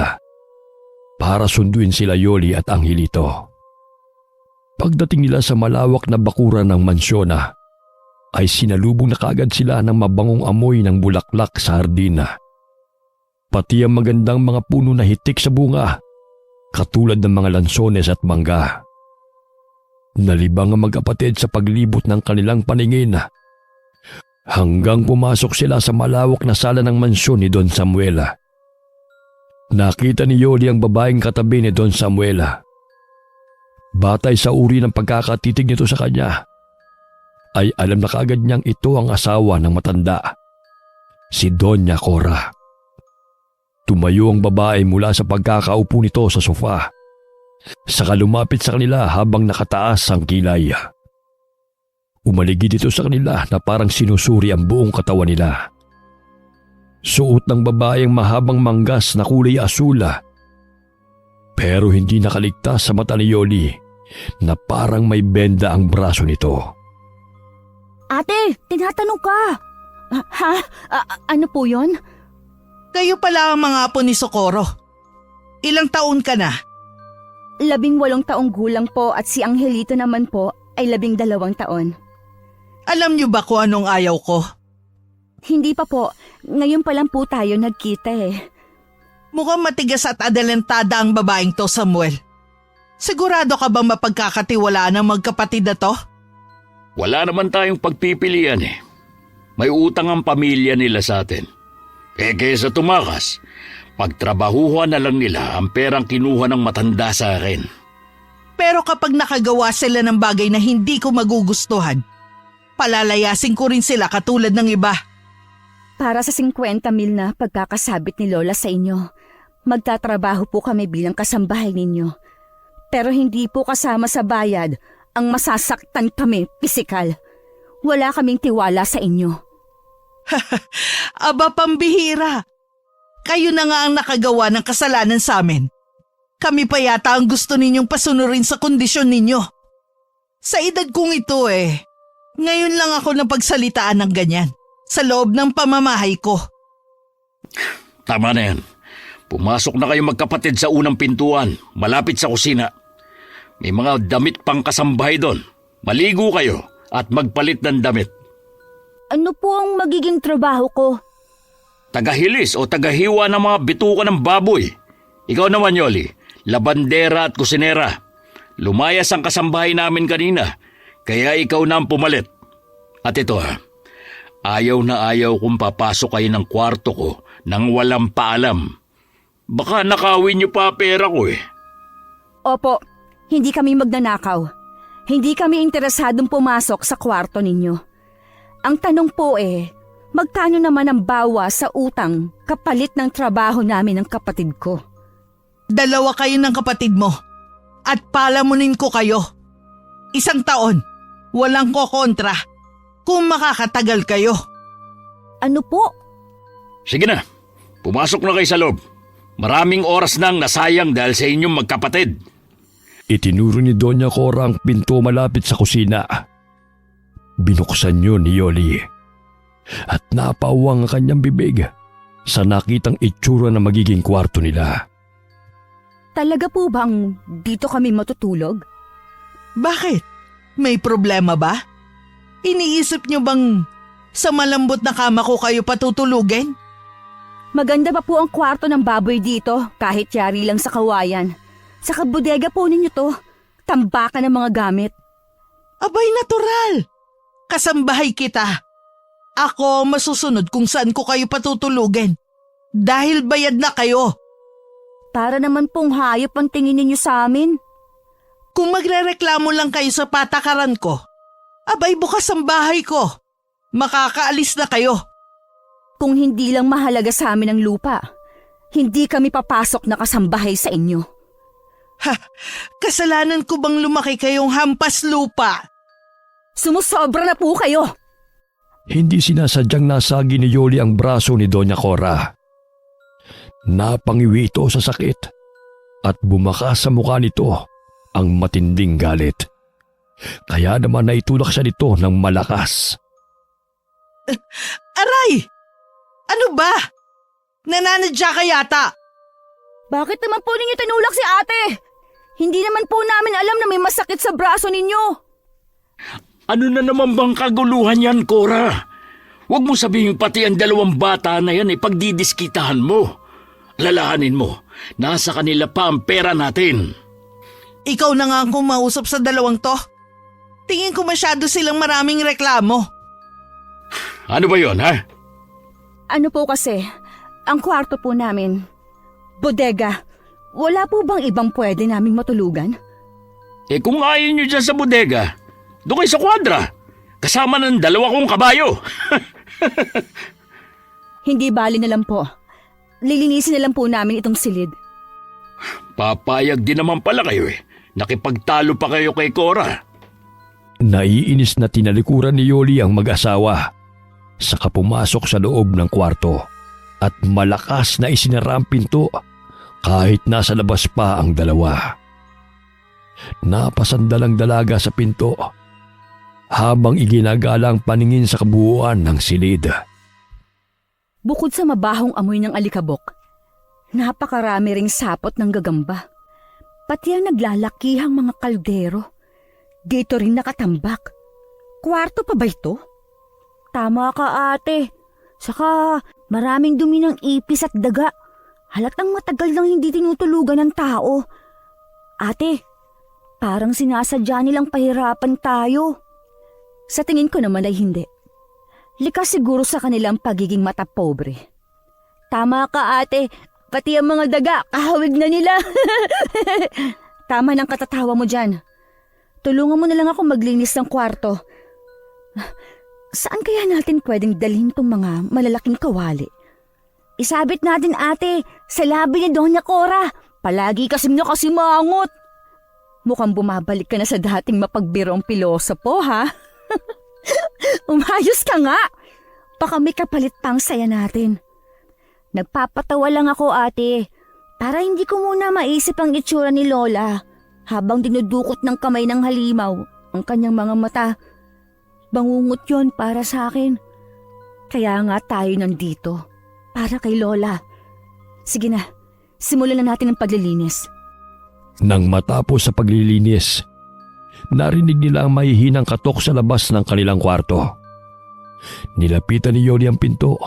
para sunduin sila Yoli at Angelito. Pagdating nila sa malawak na bakuran ng mansyona, ay sinalubong na kaagad sila ng mabangong amoy ng bulaklak sa hardina. Pati ang magandang mga puno na hitik sa bunga, katulad ng mga lansones at mangga. Nalibang ang magkapatid sa paglibot ng kanilang paningin hanggang pumasok sila sa malawak na sala ng mansyon ni Don Samuel. Nakita ni Yoli ang babaeng katabi ni Don Samuel. Batay sa uri ng pagkakatitig nito sa kanya, ay alam na kaagad niyang ito ang asawa ng matanda, si Doña Cora. Tumayo ang babae mula sa pagkakaupo nito sa sofa, saka lumapit sa kanila habang nakataas ang kilay. Umaligid ito sa kanila na parang sinusuri ang buong katawan nila. Suot ng babae ang mahabang manggas na kulay asula, pero hindi nakaligtas sa mata ni Yoli na parang may benda ang braso nito. Ate, tinatanong ka. Ha? Ano po yon? Kayo pala ang mga apo ni Socorro. Ilang taon ka na? 18 taong gulang po at si Angelito naman po ay 12 taon. Alam niyo ba kung anong ayaw ko? Hindi pa po. Ngayon pa lang po tayo nagkita eh. Mukhang matigas at adalantada ang babaeng to, Samuel. Sigurado ka bang mapagkakatiwalaan ng magkapatid na to? Wala naman tayong pagpipilian eh. May utang ang pamilya nila sa atin. Kaysa tumakas, pagtrabahuhan na lang nila ang perang kinuha ng matanda sa akin. Pero kapag nakagawa sila ng bagay na hindi ko magugustuhan, palalayasin ko rin sila katulad ng iba. Para sa 50 mil na pagkakasabit ni Lola sa inyo, magtatrabaho po kami bilang kasambahay ninyo. Pero hindi po kasama sa bayad ang masasaktan kami pisikal. Wala kaming tiwala sa inyo. Aba, pambihira. Kayo na nga ang nakagawa ng kasalanan sa amin. Kami pa yata ang gusto ninyong pasunurin sa kondisyon ninyo. Sa edad kong ito ngayon lang ako napagsalitaan ng ganyan sa loob ng pamamahay ko. Tama na yan. Pumasok na kayo magkapatid sa unang pintuan, malapit sa kusina. May mga damit pang kasambahay doon. Maligo kayo at magpalit ng damit. Ano po ang magiging trabaho ko? Tagahilis o tagahiwa ng mga bituka ng baboy. Ikaw naman, Yoli, labandera at kusinera. Lumayas ang kasambahay namin kanina, kaya ikaw na ang pumalit. At ito ayaw na ayaw kung papasok kayo ng kwarto ko nang walang paalam. Baka nakawin niyo pa pera ko eh. Opo, hindi kami magnanakaw. Hindi kami interesadong pumasok sa kwarto ninyo. Ang tanong po magkano naman ang bawas sa utang kapalit ng trabaho namin ng kapatid ko? 2 kayo ng kapatid mo at palamunin ko kayo. 1 taon, walang kokontra kung makakatagal kayo. Ano po? Sige na, pumasok na kayo sa loob. Maraming oras nang nasayang dahil sa inyong magkapatid. Itinuro ni Doña Cora ang pinto malapit sa kusina. Binuksan yun ni Yoli at napawang ang kanyang bibig sa nakitang itsura na magiging kwarto nila. Talaga po bang dito kami matutulog? Bakit? May problema ba? Iniisip niyo bang sa malambot na kama ko kayo patutulugin? Maganda pa po ang kwarto ng baboy dito kahit yari lang sa kawayan. Sa kabodega po ninyo to, tambakan ng mga gamit. Abay, natural. Kasambahay kita. Ako masusunod kung saan ko kayo patutulugin. Dahil bayad na kayo. Para naman pong hayop ang tingin ninyo sa amin. Kung magrereklamo lang kayo sa patakaran ko, abay bukas ang bahay ko. Makakaalis na kayo. Kung hindi lang mahalaga sa amin ang lupa, hindi kami papasok na kasambahay sa inyo. Ha, kasalanan ko bang lumaki kayong hampas lupa? Sumusobra na po kayo! Hindi sinasadyang nasagi ni Yoli ang braso ni Doña Cora. Napangiwi ito sa sakit at bumakas sa mukha nito ang matinding galit. Kaya naman naitulak siya nito ng malakas. Aray! Ano ba? Nananadya ka yata. Bakit naman po ninyo tinulak si ate? Hindi naman po namin alam na may masakit sa braso ninyo. Ano na naman bang kaguluhan yan, Cora? Huwag mo sabihin pati ang dalawang bata na yan pagdidiskitahan mo. Lalahanin mo, nasa kanila pa ang pera natin. Ikaw na nga ang kumausap sa dalawang to. Tingin ko masyado silang maraming reklamo. Ano ba yon, ha? Ano po kasi, ang kwarto po namin, bodega. Wala po bang ibang pwede naming matulugan? Kung ayaw nyo dyan sa bodega, doon kayo sa kwadra. Kasama ng 2 kong kabayo. Hindi bali na lang po. Lilinisin na lang po namin itong silid. Papayag din naman pala kayo Nakipagtalo pa kayo kay Cora. Naiinis na tinalikuran ni Yoli ang mag-asawa. Saka pumasok sa loob ng kwarto at malakas na isinara ang pinto kahit nasa labas pa ang dalawa. Napasandalang dalaga sa pinto habang iginagala ang paningin sa kabuuan ng silid. Bukod sa mabahong amoy ng alikabok, napakarami ring sapot ng gagamba. Pati ang naglalakihang mga kaldero. Dito rin nakatambak. Kwarto pa ba ito? Tama ka, ate. Saka maraming dumi ng ipis at daga. Halatang matagal nang hindi tinutulugan ng tao. Ate, parang sinasadya nilang pahirapan tayo. Sa tingin ko naman ay hindi. Likas siguro sa kanilang pagiging matapobre. Tama ka, ate. Pati ang mga daga, kahawig na nila. Tama ng katatawa mo dyan. Tulungan mo na lang ako maglinis ng kwarto. Saan kaya natin pwedeng dalhin tong mga malalaking kawali? Isabit natin, ate, sa labi ni Doña Cora. Palagi kasing nakasimangot. Mukhang bumabalik ka na sa dating mapagbirong pilosopo, ha? Umayos ka nga. Baka may kapalit pang saya natin. Nagpapatawa lang ako, ate, para hindi ko muna maisip ang itsura ni Lola habang dinudukot ng kamay ng halimaw ang kanyang mga mata. Bangungot yon para sa akin. Kaya nga tayo nandito, para kay Lola. Sige na, simulan na natin ang paglilinis. Nang matapos sa paglilinis, narinig nila ang mahihinang katok sa labas ng kanilang kwarto. Nilapitan ni Yoli ang pinto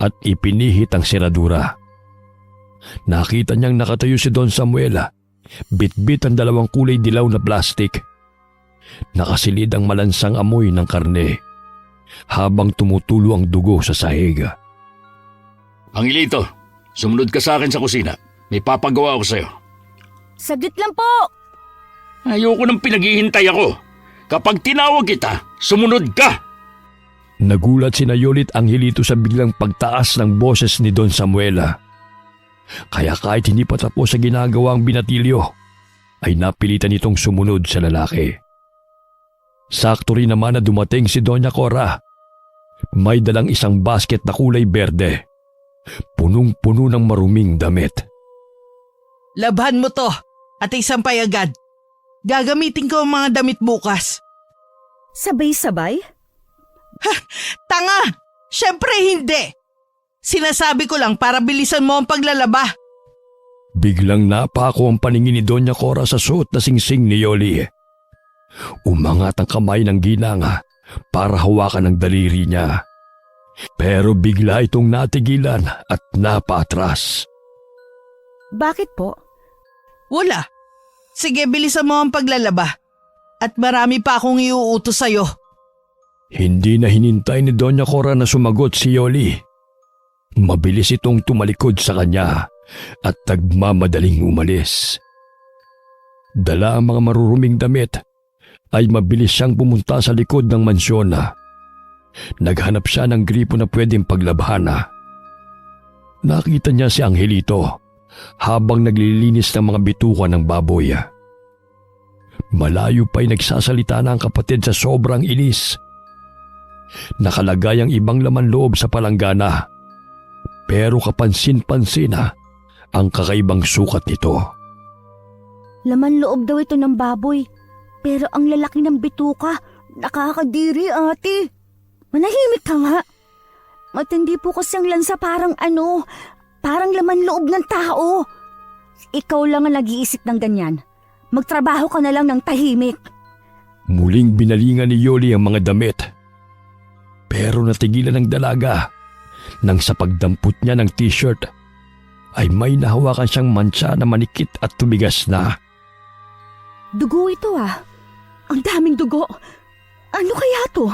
at ipinihit ang seradura. Nakita niyang nakatayo si Don Samuel, bitbit ang 2 kulay dilaw na plastik. Nakasilid ang malansang amoy ng karne habang tumutulo ang dugo sa sahig. Angelito, sumunod ka sa akin sa kusina. May papagawa ako sa'yo. Saglit lang po. Ayoko nang pinaghihintay ako. Kapag tinawag kita, sumunod ka! Nagulat si Yoli at Angelito sa biglang pagtaas ng boses ni Don Samuel. Kaya kahit hindi pa tapos sa ginagawa ang binatilyo, ay napilitan itong sumunod sa lalaki. Sakto rin naman na dumating si Doña Cora. May dalang isang basket na kulay berde. Punong-puno ng maruming damit. Labhan mo to at isampay agad. Gagamitin ko ang mga damit bukas. Sabay-sabay? Tanga! Siyempre hindi! Sinasabi ko lang para bilisan mo ang paglalaba. Biglang napako ang paningin ni Doña Cora sa suot na singsing ni Yoli. Umangat ang kamay ng ginang para hawakan ang daliri niya. Pero bigla itong natigilan at napaatras. Bakit po? Wala. Sige, bilisan mo ang paglalaba. At marami pa akong iuutos sa'yo. Hindi na hinintay ni Doña Cora na sumagot si Yoli. Mabilis itong tumalikod sa kanya at nagmamadaling umalis. Dala ang mga maruruming damit ay mabilis siyang pumunta sa likod ng mansyon. Naghanap siya ng gripo na pwedeng paglabhan. Nakita niya si Angelito habang naglilinis ng mga bituka ng baboy. Malayo pa'y nagsasalita na ang kapatid sa sobrang inis. Nakalagay ang ibang laman loob sa palanggana, pero kapansin-pansin ang kakaibang sukat nito. Laman loob daw ito ng baboy, pero ang lalaki ng bituka, nakakadiri, ate. Manahimik ka nga. Matindi po kasi ang lansa parang parang laman loob ng tao. Ikaw lang ang nag-iisip ng ganyan. Magtrabaho ka na lang ng tahimik. Muling binalingan ni Yoli ang mga damit. Pero natigilan ng dalaga nang sa pagdampot niya ng t-shirt ay may nahawakan siyang mantsa na manikit at tumigas na. Dugo ito ah. Ang daming dugo. Ano kaya to?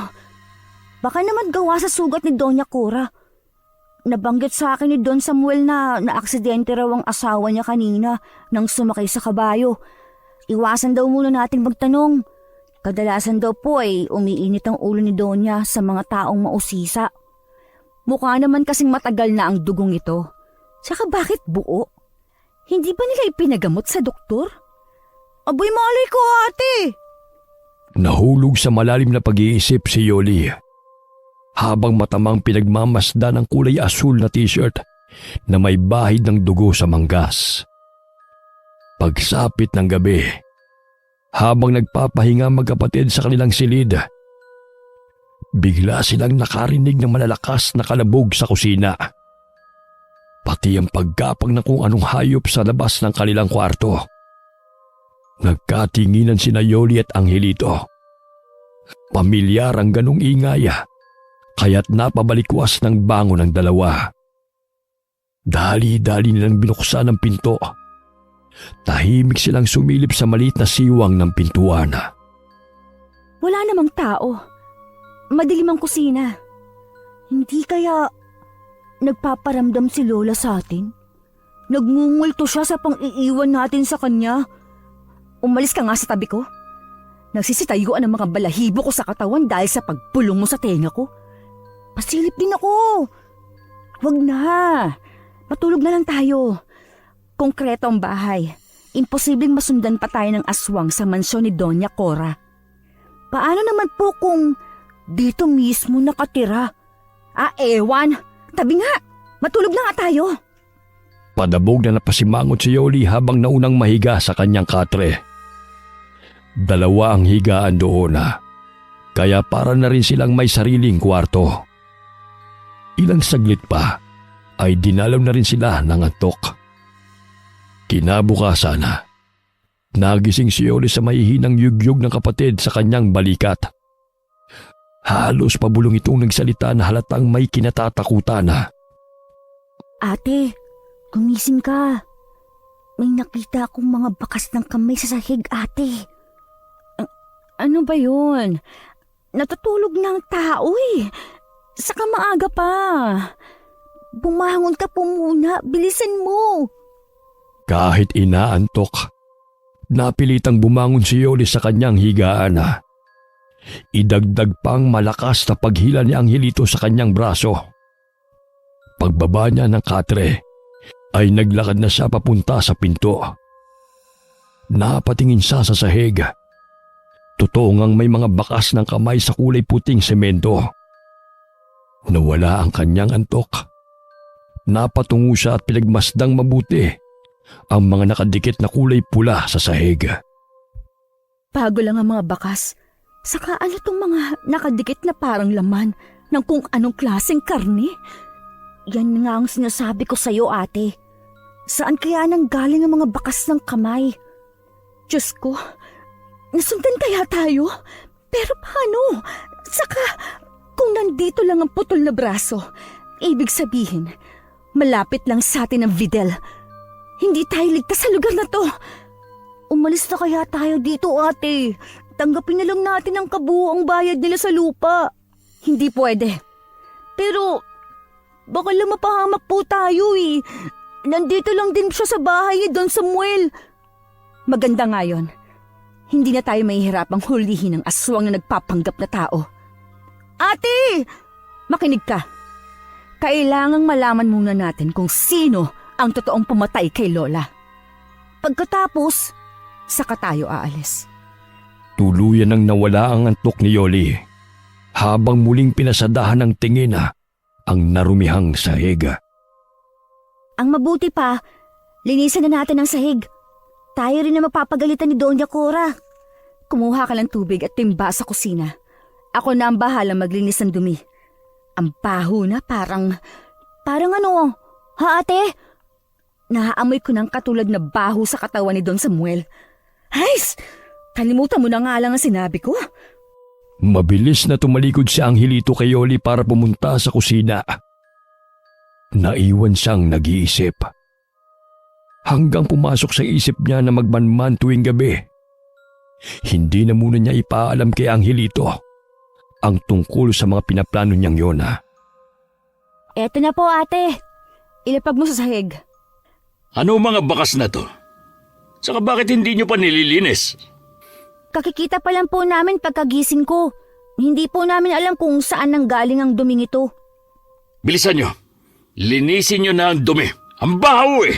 Baka naman gawa sa sugat ni Doña Cora. Nabanggit sa akin ni Don Samuel na naaksidente raw ang asawa niya kanina nang sumakay sa kabayo. Iwasan daw muna natin magtanong. Kadalasan daw po ay umiinit ang ulo ni Doña sa mga taong mausisa. Mukha naman kasing matagal na ang dugong ito. Saka bakit buo? Hindi ba nila ipinagamot sa doktor? Aboy malay ko ate! Nahulog sa malalim na pag-iisip si Yoli habang matamang pinagmamasdan ang kulay asul na t-shirt na may bahid ng dugo sa manggas. Pagsapit ng gabi, habang nagpapahinga magkapatid sa kanilang silid, bigla silang nakarinig ng malalakas na kalabog sa kusina. Pati ang pagkapag ng kung anong hayop sa labas ng kanilang kwarto. Nagkatinginan sina Yoli at Angelito. Pamilyar ang ganong ingay, kaya't napabalikwas ng bango ng dalawa. Dali-dali nilang binuksan ang pinto. Tahimik silang sumilip sa maliit na siwang ng pintuan. Wala namang tao. Madilim ang kusina. Hindi kaya nagpaparamdam si Lola sa atin? Nagmumulto siya sa pang-iiwan natin sa kanya. Umalis ka nga sa tabi ko. Nagsisitayuan ang mga balahibo ko sa katawan dahil sa pagpulong mo sa tenga ko. Pasilip din ako. Wag na. Matulog na lang tayo. Konkreto ang bahay. Imposibleng masundan pa tayo ng aswang sa mansyon ni Doña Cora. Paano naman po kung dito mismo nakatira? Ewan. Tabi nga. Matulog na nga tayo. Padabog na napasimangot si Yoli habang naunang mahiga sa kanyang katre. Dalawa ang higaan doon kaya para na rin silang may sariling kwarto. Ilang saglit pa ay dinalaw na rin sila ng antok. Kinabukasan, nagising si Yoli sa mahihinang yugyug ng kapatid sa kanyang balikat. Halos pabulong itong nagsalita na halatang may kinatatakutan. Ate, gumising ka. May nakita akong mga bakas ng kamay sa sahig, ate. Ano ba yun? Natutulog na ang tao eh. Saka maaga pa. Bumangon ka po muna. Bilisan mo. Kahit inaantok, napilitang bumangon si Yoli sa kanyang higaan. Idagdag pang malakas na paghila ni Angelito sa kanyang braso. Pagbaba niya ng katre, ay naglakad na siya papunta sa pinto. Napatingin siya sa sahig. Totoo ngang may mga bakas ng kamay sa kulay puting semento. Nawala ang kanyang antok. Napatungo siya at pinagmasdang mabuti ang mga nakadikit na kulay pula sa sahig. Bago lang ang mga bakas. Saka ano tong mga nakadikit na parang laman ng kung anong klaseng karne? Yan nga ang sinasabi ko sa'yo, ate. Saan kaya nang galing ang mga bakas ng kamay? Diyos ko, nasundan kaya tayo? Pero paano? Saka, kung nandito lang ang putol na braso, ibig sabihin, malapit lang sa atin ang Videl. Hindi tayo ligtas sa lugar na to. Umalis na kaya tayo dito, ate. Tanggapin na lang natin ang kabuuang bayad nila sa lupa. Hindi pwede. Pero, baka lang mapahamak po tayo eh. Nandito lang din siya sa bahay ni Don Samuel. Maganda nga yun. Hindi na tayo mahihirapang hulihin ng aswang na nagpapanggap na tao. Ate! Makinig ka. Kailangang malaman muna natin kung sino ang totoong pumatay kay Lola. Pagkatapos, saka tayo aalis. Tuluyan nang nawala ang antok ni Yoli habang muling pinasadahan ng tingin ang narumihang sahig. Ang mabuti pa, linisan na natin ang sahig. Tayo rin na mapapagalitan ni Doña Cora. Kumuha ka ng tubig at timba sa kusina. Ako na ang bahala maglinis ng dumi. Ang baho na parang ano, ha ate? Naaamoy ko ng katulad na baho sa katawan ni Don Samuel. Hays! Kalimutan mo na nga lang ang sinabi ko. Mabilis na tumalikod si Angelito kay Yoli para pumunta sa kusina. Naiwan siyang nag-iisip. Hanggang pumasok sa isip niya na magmanman tuwing gabi. Hindi na muna niya ipaalam kay Angelito ang tungkol sa mga pinaplano niyang yon. Eto na po ate. Ilapag mo sa sahig. Ano mga bakas na to? Saka bakit hindi nyo pa nililinis? Kakikita pa lang po namin pagkagising ko. Hindi po namin alam kung saan nanggaling ang duming ito. Bilisan nyo. Linisin nyo na ang dumi. Ang baho eh!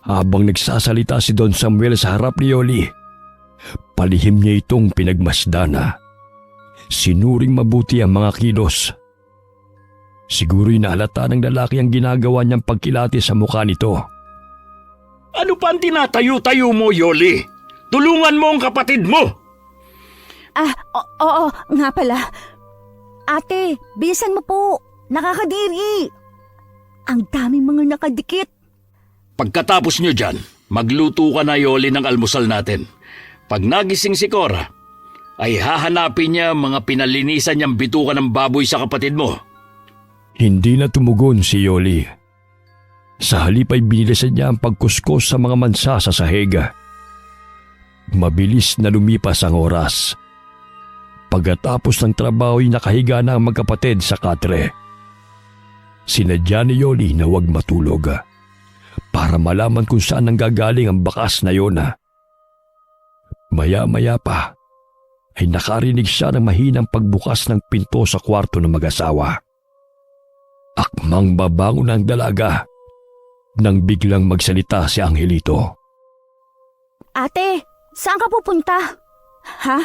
Habang nagsasalita si Don Samuel sa harap ni Yoli, palihim niya itong pinagmasdana. Sinuring mabuti ang mga kilos. Siguro'y nahalata ng lalaki ang ginagawa niyang pagkilati sa mukha nito. Ano pa ang tinatayo-tayo mo, Yoli? Tulungan mo ang kapatid mo! Oo, nga pala. Ate, bilisan mo po. Nakakadiri. Ang daming mga nakadikit. Pagkatapos nyo dyan, magluto ka na, Yoli, ng almusal natin. Pag nagising si Cora, ay hahanapin niya mga pinalinisan niyang bituka ng baboy sa kapatid mo. Hindi na tumugon si Yoli. Sa halip ay binilisan niya ang pagkuskos sa mga mansa sa sahig. Mabilis na lumipas ang oras. Pagkatapos ng trabaho ay nakahiga na ang magkapatid sa katre. Sinadya ni Yoli na huwag matulog para malaman kung saan nanggagaling ang bakas na yon. Maya-maya pa ay nakarinig siya ng mahinang pagbukas ng pinto sa kwarto ng mag-asawa. Akmang babangon ang dalaga nang biglang magsalita si Angelito. Ate, saan ka pupunta? Ha?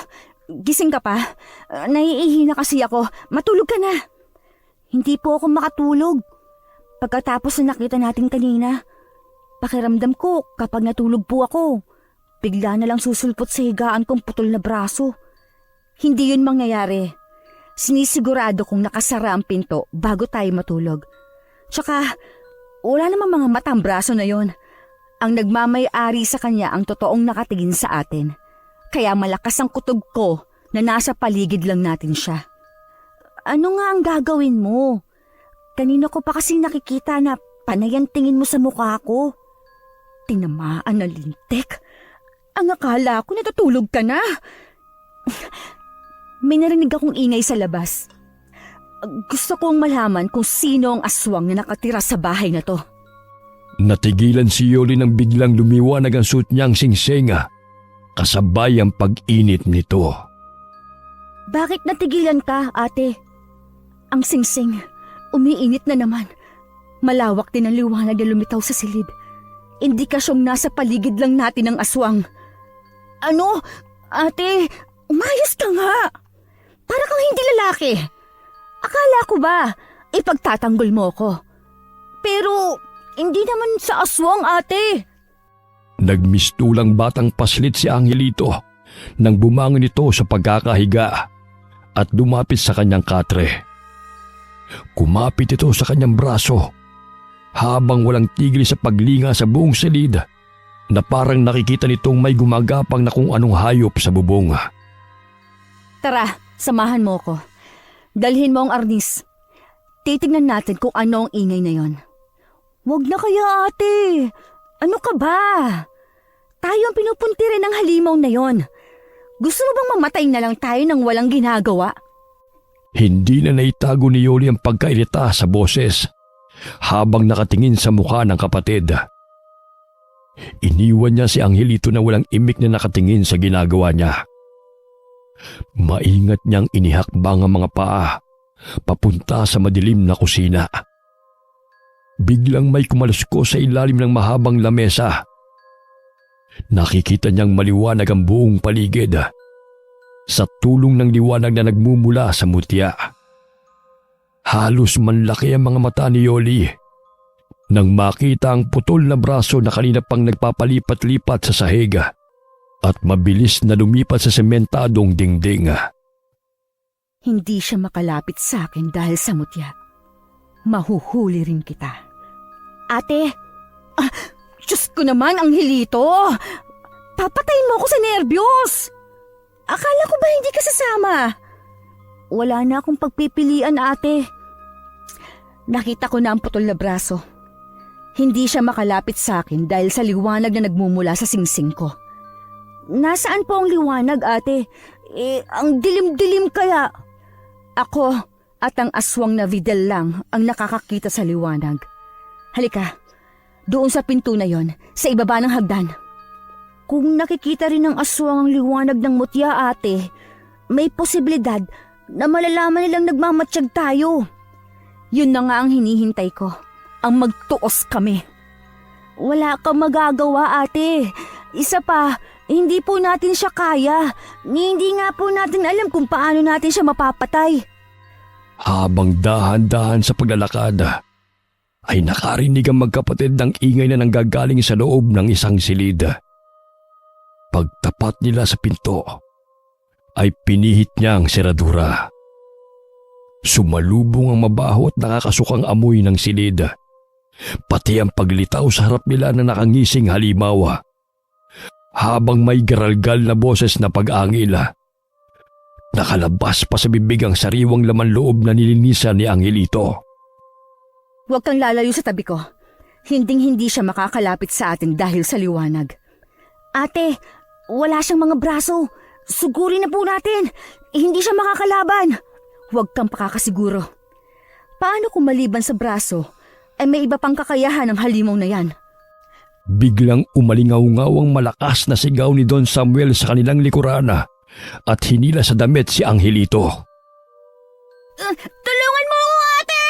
Gising ka pa? Naiihi na kasi ako. Matulog ka na. Hindi po ako makatulog. Pagkatapos na nakita natin kanina, pakiramdam ko kapag natulog po ako, bigla na lang susulpot sa higaan kong putol na braso. Hindi yun mangyayari. Sinisigurado kong nakasara ang pinto bago tayo matulog. Tsaka, wala namang mga matang braso na yon. Ang nagmamay-ari sa kanya ang totoong nakatingin sa atin. Kaya malakas ang kutob ko na nasa paligid lang natin siya. Ano nga ang gagawin mo? Kanina ko pa kasi nakikita na panay ang tingin mo sa mukha ko. Tinamaan na lintik. Ang akala ko natutulog ka na. May narinig akong ingay sa labas. Gusto kong malaman kung sino ang aswang na nakatira sa bahay na to. Natigilan si Yoli nang biglang lumiwanag ang suot niyang singsenga, kasabay ang pag-init nito. Bakit natigilan ka, ate? Ang singsing, umiinit na naman. Malawak din ang liwanag na lumitaw sa silid. Indikasyong nasa paligid lang natin ang aswang. Ano? Ate, umayos ka nga. Para kang hindi lalaki. Akala ko ba, ipagtatanggol mo ko? Pero, hindi naman sa aswang, ate. Nagmistulang batang paslit si Angelito nang bumangon ito sa pagkakahiga at dumapit sa kanyang katre. Kumapit ito sa kanyang braso habang walang tigil sa paglinga sa buong silid na parang nakikita nitong may gumagapang na kung anong hayop sa bubong. Tara, samahan mo ko. Dalhin mo ang arnis. Titignan natin kung ano ang ingay na yon. Huwag na kaya, ate. Ano ka ba? Tayo ang pinupuntirin ng halimaw na yon. Gusto mo bang mamatay na lang tayo nang walang ginagawa? Hindi na naitago ni Yoli ang pagkairita sa boses habang nakatingin sa mukha ng kapatid. Iniwan niya si Angelito na walang imik na nakatingin sa ginagawa niya. Maingat niyang inihakbang ang mga paa papunta sa madilim na kusina. Biglang may kumalusko sa ilalim ng mahabang lamesa. Nakikita niyang maliwanag ang buong paligid sa tulong ng liwanag na nagmumula sa mutya. Halos manlaki ang mga mata ni Yoli nang makita ang putol na braso na kanina pang nagpapalipat-lipat sa sahig at mabilis na lumipat sa sementadong dingding. Hindi siya makalapit sa akin dahil sa mutya. Mahuhuli rin kita. Ate, Diyos ko naman, Angelito! Papatayin mo ako sa nerbiyos! Akala ko ba hindi ka sasama? Wala na akong pagpipilian, ate. Nakita ko na ang putol na braso. Hindi siya makalapit sa akin dahil sa liwanag na nagmumula sa singsing ko. Nasaan po ang liwanag, ate? Ang dilim-dilim kaya. Ako at ang aswang na Videl lang ang nakakakita sa liwanag. Halika, doon sa pinto na yon, sa ibaba ng hagdan. Kung nakikita rin ng aswang ang liwanag ng mutya, ate, may posibilidad na malalaman nilang nagmamatsyag tayo. Yun na nga ang hinihintay ko, ang magtuos kami. Wala kang magagawa, ate. Isa pa, hindi po natin siya kaya. Hindi nga po natin alam kung paano natin siya mapapatay. Habang dahan-dahan sa paglalakad, ay nakarinig ang magkapatid ng ingay na nanggagaling sa loob ng isang silid. Pagtapat nila sa pinto, ay pinihit niya ang seradura. Sumalubong ang mabaho at nakakasukang amoy ng silid. Pati ang paglitaw sa harap nila na nakangising halimaw. Habang may garalgal na boses na pag-angil, nakalabas pa sa bibig ang sariwang laman loob na nilinisan ni Angelito. Huwag kang lalayo sa tabi ko. Hinding-hindi siya makakalapit sa atin dahil sa liwanag. Ate, wala siyang mga braso. Sugurin na po natin. Hindi siya makakalaban. Huwag kang pakakasiguro. Paano kung maliban sa braso, ay may iba pang kakayahan ng halimaw na yan? Biglang umalingaw-ngaw ang malakas na sigaw ni Don Samuel sa kanilang likuran at hinila sa damit si Angelito. Tulungan mo ako, ate!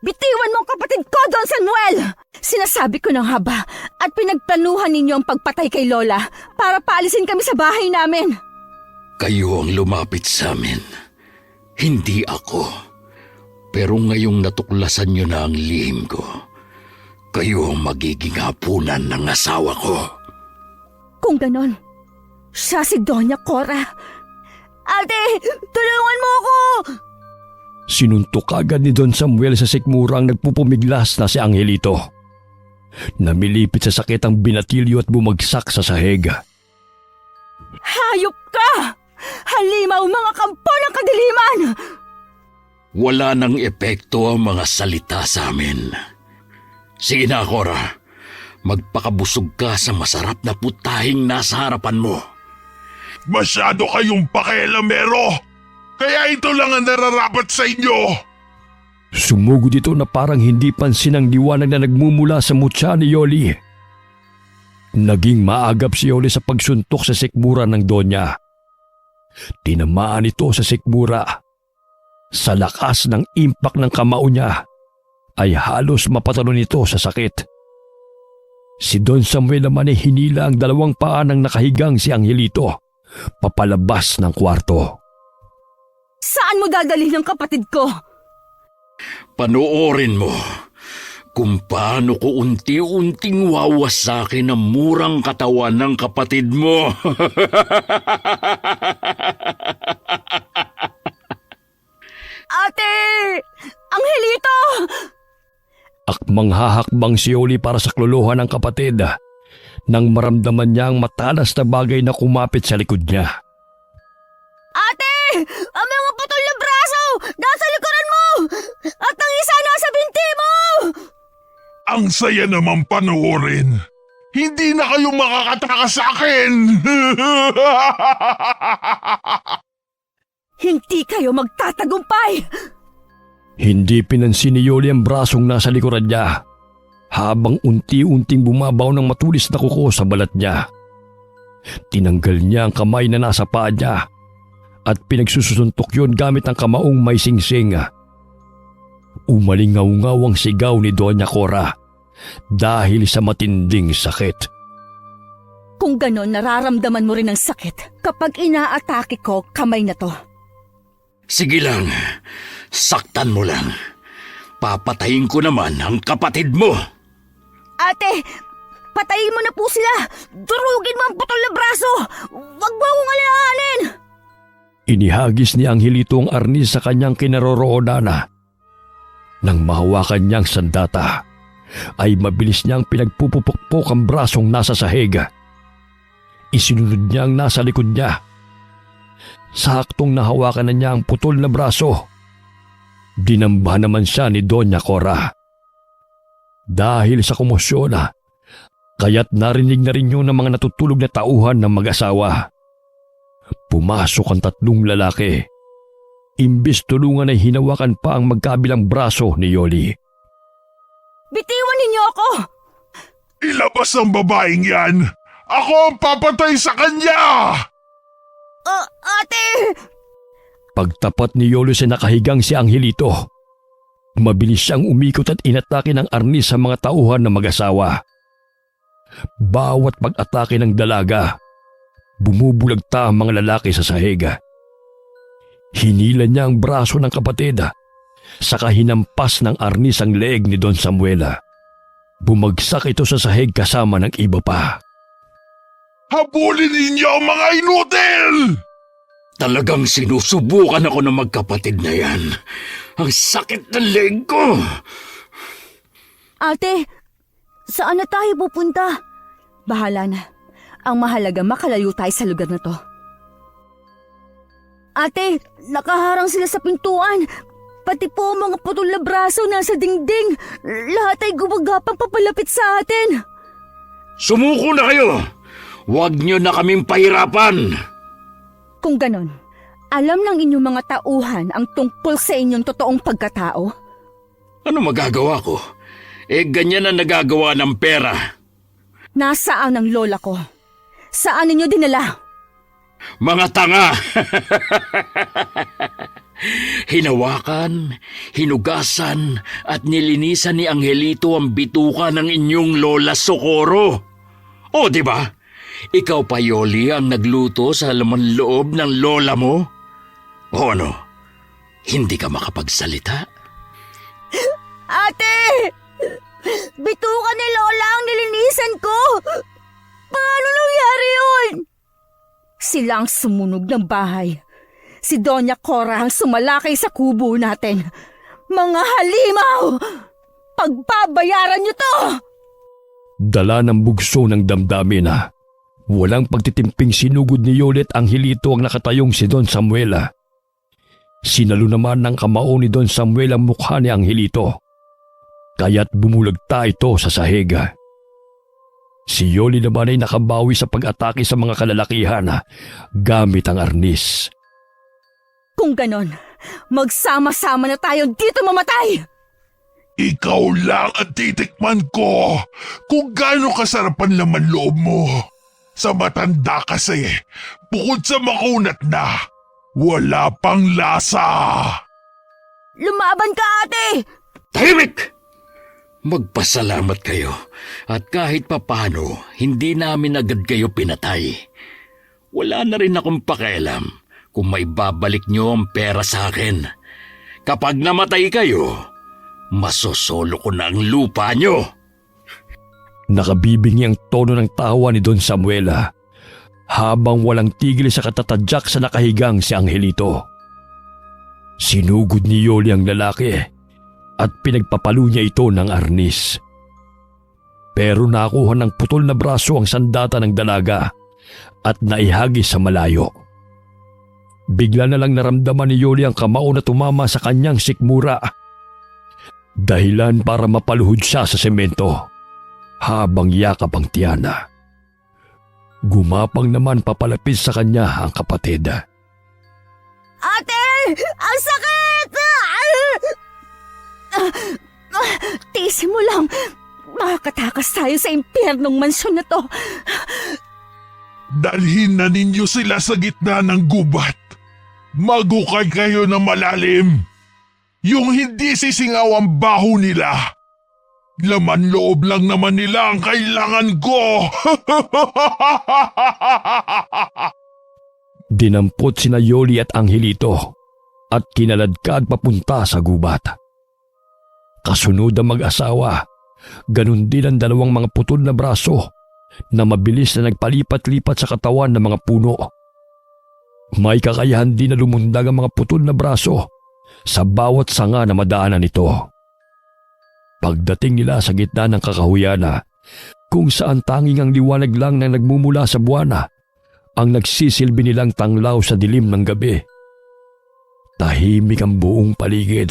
Bitiwan mo ang kapatid ko, Don Samuel! Sinasabi ko ng haba at pinagplanuhan ninyo ang pagpatay kay Lola para paalisin kami sa bahay namin. Kayo ang lumapit sa amin. Hindi ako. Pero ngayong natuklasan niyo na ang lihim ko, kayo ang magiging hapunan ng asawa ko. Kung ganon, siya si Doña Cora. Ate, tulungan mo ako! Sinuntok agad ni Don Samuel sa sikmura ang nagpupumiglas na si Angelito. Namilipit sa sakit ang binatilyo at bumagsak sa sahig. Hayop ka! Halimaw mga kampo ng kadiliman! Wala nang epekto ang mga salita sa amin. Sige na, Cora. Magpakabusog ka sa masarap na putahing nasa harapan mo. Masyado kayong pakialamero! Kaya ito lang ang nararapat sa inyo! Sumugod ito na parang hindi pansin ang liwanag na nagmumula sa mutya ni Yoli. Naging maagap si Yoli sa pagsuntok sa sikmura ng Donya. Tinamaan ito sa sikmura. Sa lakas ng impak ng kamao niya, ay halos mapatalon ito sa sakit. Si Don Samuel naman ay hinila ang dalawang paa ng nakahigang si Angelito papalabas ng kwarto. Saan mo dadalhin ang kapatid ko? Panoorin mo kung paano ko unti-unting wawasakin ang murang katawan ng kapatid mo. Ate! Angelito! Akmang hahakbang si Yoli para sa kluluhan ng kapatid nang maramdaman niya ang matalas na bagay na kumapit sa likod niya. Ate! Ang mga putol na braso! Nasa likuran mo! At ang isa nasa binti mo! Ang saya naman panoorin! Hindi na kayo makakatakas sa akin! Hindi kayo magtatagumpay! Hindi pinansin ni Yoli ang brasong nasa likuran niya habang unti-unting bumabaw ng matulis na kuko sa balat niya. Tinanggal niya ang kamay na nasa paa niya at pinagsusuntok yun gamit ang kamaong may singsing. Umalingaw-ngaw ang sigaw ni Doña Cora dahil sa matinding sakit. Kung ganon, nararamdaman mo rin ang sakit kapag inaatake ko kamay na to. Sige lang, saktan mo lang. Papatayin ko naman ang kapatid mo. Ate, patayin mo na po sila! Durugin mo ang putol na braso! Huwag mo akong alalahanin! Inihagis ni Angelito ang arnis sa kanyang kinaroroonan. Nang mahawakan niyang sandata, ay mabilis niyang pinagpupupukpok ang brasong nasa sahig. Isinunod niya ang nasa likod niya. Saktong nahawakan na niya ang putol na braso. Dinamba naman siya ni Doña Cora. Dahil sa komosyon, kaya't narinig na rin yun ng mga natutulog na tauhan ng mag-asawa. Pumasok ang tatlong lalaki. Imbis tulungan ay hinawakan pa ang magkabilang braso ni Yoli. Bitiwan ninyo ako! Ilabas ang babaeng yan! Ako ang papatay sa kanya! Ate! Pagtapat ni Yoli sa nakahigang si Angelito, mabilis siyang umikot at inatake ng arnis sa mga tauhan ng mag-asawa. Bawat pag-atake ng dalaga, bumubulagta ang mga lalaki sa sahig. Hinila niya ang braso ng kapatid, saka hinampas ng arnis ang leeg ni Don Samuel. Bumagsak ito sa sahig kasama ng iba pa. Habulin ninyo ang mga inutil! Talagang sinusubukan ako ng magkapatid na yan. Ang sakit ng leg ko! Ate, saan na tayo pupunta? Bahala na. Ang mahalaga makalayo tayo sa lugar na to. Ate, nakaharang sila sa pintuan. Pati po ang mga putol na braso nasa dingding. Lahat ay gumagapang papalapit sa atin. Sumuko na kayo! Huwag niyo na kaming pahirapan! Kung ganon, alam ng inyong mga tauhan ang tungkol sa inyong totoong pagkatao? Ano magagawa ko? Ganyan ang nagagawa ng pera. Nasaan ang lola ko? Saan ninyo dinala? Mga tanga! Hinawakan, hinugasan at nilinisan ni Angelito ang bituka ng inyong lola Socorro. O, di ba? Ikaw pa, Yoli, ang nagluto sa laman loob ng lola mo? O ano? Hindi ka makapagsalita? Ate! Bituka ni lola ang nilinisan ko! Paano nangyari yun? Sila ang sumunog ng bahay. Si Doña Cora ang sumalakay sa kubo natin. Mga halimaw! Pagbabayaran niyo to! Dala ng bugso ng damdamin. Walang pagtitimping sinugod ni Yolet Angelito ang nakatayong si Don Samuel. Sinalo naman ng kamao ni Don Samuel ang mukha ni Angelito. Kaya't bumulagta ito sa sahig. Si Yoli naman ay nakabawi sa pag-atake sa mga kalalakihan gamit ang arnis. Kung ganon, magsama-sama na tayo dito mamatay! Ikaw lang ang titikman ko kung gaano kasarap ang laman loob mo. Sa matanda kasi, bukod sa makunat na, wala pang lasa. Lumaban ka, ate! Tahimik! Magpasalamat kayo at kahit papano, hindi namin agad kayo pinatay. Wala na rin akong pakialam kung may babalik nyo ang pera sa akin. Kapag namatay kayo, masosolo ko na ang lupa nyo. Nakabibingi ang tono ng tawa ni Don Samuel habang walang tigil sa katatadyak sa nakahigang si Angelito. Sinugod ni Yoli ang lalaki at pinagpapalo niya ito ng arnis. Pero nakuha ng putol na braso ang sandata ng dalaga at naihagis sa malayo. Bigla na lang naramdaman ni Yoli ang kamao na tumama sa kanyang sikmura. Dahilan para mapaluhod siya sa semento habang yakap ang tiyana. Gumapang naman papalapit sa kanya ang kapatid. Ate! Ang sakit! Tiisin mo lang. Makakatakas tayo sa impyernong mansyon na to. Dalhin na ninyo sila sa gitna ng gubat. Magukay kayo na malalim. Yung hindi sisingaw ang baho nila. Laman loob lang naman nila ang kailangan ko. Dinampot sina Yoli at Angelito at kinaladkad papunta sa gubat. Kasunod ang mag-asawa, ganun din ang dalawang mga putol na braso na mabilis na nagpalipat-lipat sa katawan ng mga puno. May kakayahan din na lumundag ang mga putol na braso sa bawat sanga na madaanan nito. Pagdating nila sa gitna ng kakahuyana, kung saan tanging ang liwanag lang na nagmumula sa buwana ang nagsisilbi nilang tanglaw sa dilim ng gabi. Tahimik ang buong paligid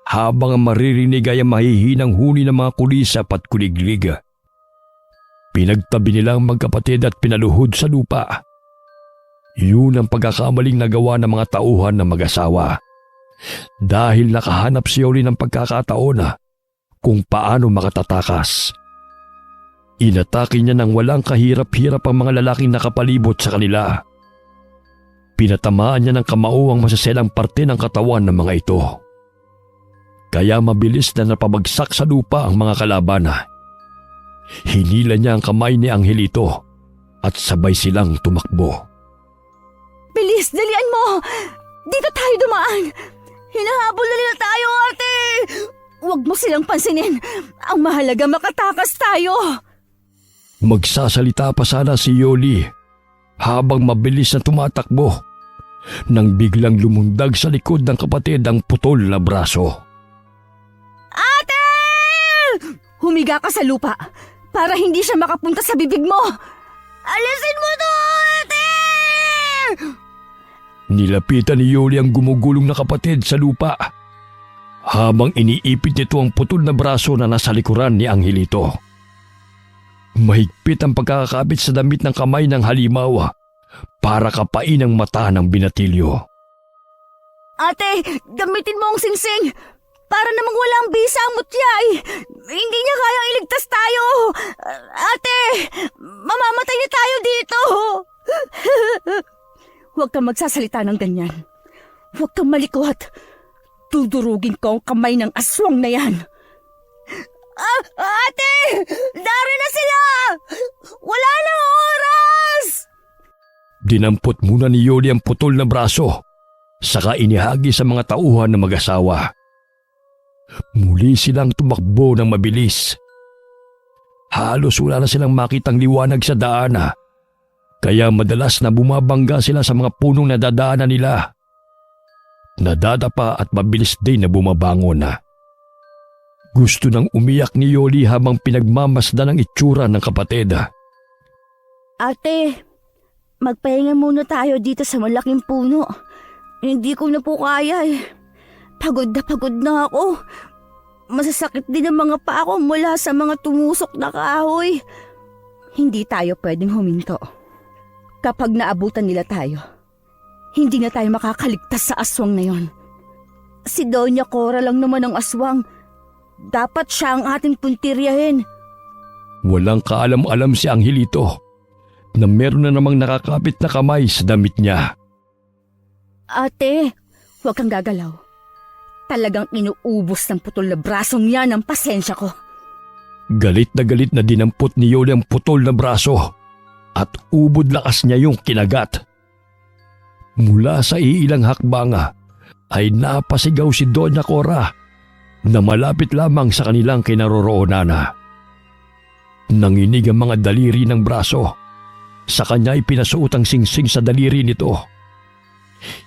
habang ang maririnig ay ang mahihinang huni ng mga kulisap at kuliglig. Pinagtabi nilang magkapatid at pinaluhod sa lupa. Yun ang pagkakamaling nagawa ng mga tauhan na mag-asawa. Dahil nakahanap si Yoli ng pagkakataon kung paano makatatakas. Inatake niya ng walang kahirap-hirap ang mga lalaking nakapalibot sa kanila. Pinatamaan niya ng kamao ang masaselang parte ng katawan ng mga ito. Kaya mabilis na napabagsak sa lupa ang mga kalaban. Hinila niya ang kamay ni Angelito at sabay silang tumakbo. Bilis, dalian mo! Dito tayo dumaan! Hinahabol na nila tayo, ate! Huwag mo silang pansinin. Ang mahalaga makatakas tayo. Magsasalita pa sana si Yoli habang mabilis na tumatakbo nang biglang lumundag sa likod ng kapatid ang putol na braso. Ate! Humiga ka sa lupa para hindi siya makapunta sa bibig mo. Alisin mo to, ate! Nilapitan ni Yoli ang gumugulong na kapatid sa lupa habang iniipit nito ang putol na braso na nasa likuran ni Angelito. Mahigpit ang pagkakakabit sa damit ng kamay ng halimaw para kapain ang mata ng binatilyo. Ate, gamitin mo ang singsing para namang walang bisa ang mutyay. Hindi niya kayang iligtas tayo. Ate, mamamatay na tayo dito. Huwag kang magsasalita ng ganyan. Huwag kang malikot. Dudurugin ko ang kamay ng aswang na yan. Ate! Dari na sila! Wala na oras! Dinampot muna ni Yoli ang putol na braso, saka inihagi sa mga tauhan na mag-asawa. Muli silang tumakbo ng mabilis. Halos wala na silang makitang liwanag sa daan, kaya madalas na bumabangga sila sa mga punong nadadaanan nila. Nadadapa at mabilis din na bumabangon. Gusto nang umiyak ni Yoli habang pinagmamasdan ang itsura ng kapatid. Ate, magpahinga muna tayo dito sa malaking puno. Hindi ko na po kaya eh. Pagod na ako. Masasakit din ang mga paa ko mula sa mga tumusok na kahoy. Hindi tayo pwedeng huminto. Kapag naabutan nila tayo, hindi na tayo makakaligtas sa aswang na yon. Si Doña Cora lang naman ang aswang. Dapat siya ang ating puntiryahin. Walang kaalam-alam si Angelito na meron na namang nakakapit na kamay sa damit niya. Ate, huwag kang gagalaw. Talagang inuubos ng putol na brasong yan ang pasensya ko. Galit na dinampot ni Yoli ang putol na braso at ubod lakas niya yung kinagat. Mula sa iilang hakbanga ay napasigaw si Doña Cora na malapit lamang sa kanilang kinaroroonan. Nanginig ang mga daliri ng braso. Sa kanya ay pinasuot ang singsing sa daliri nito.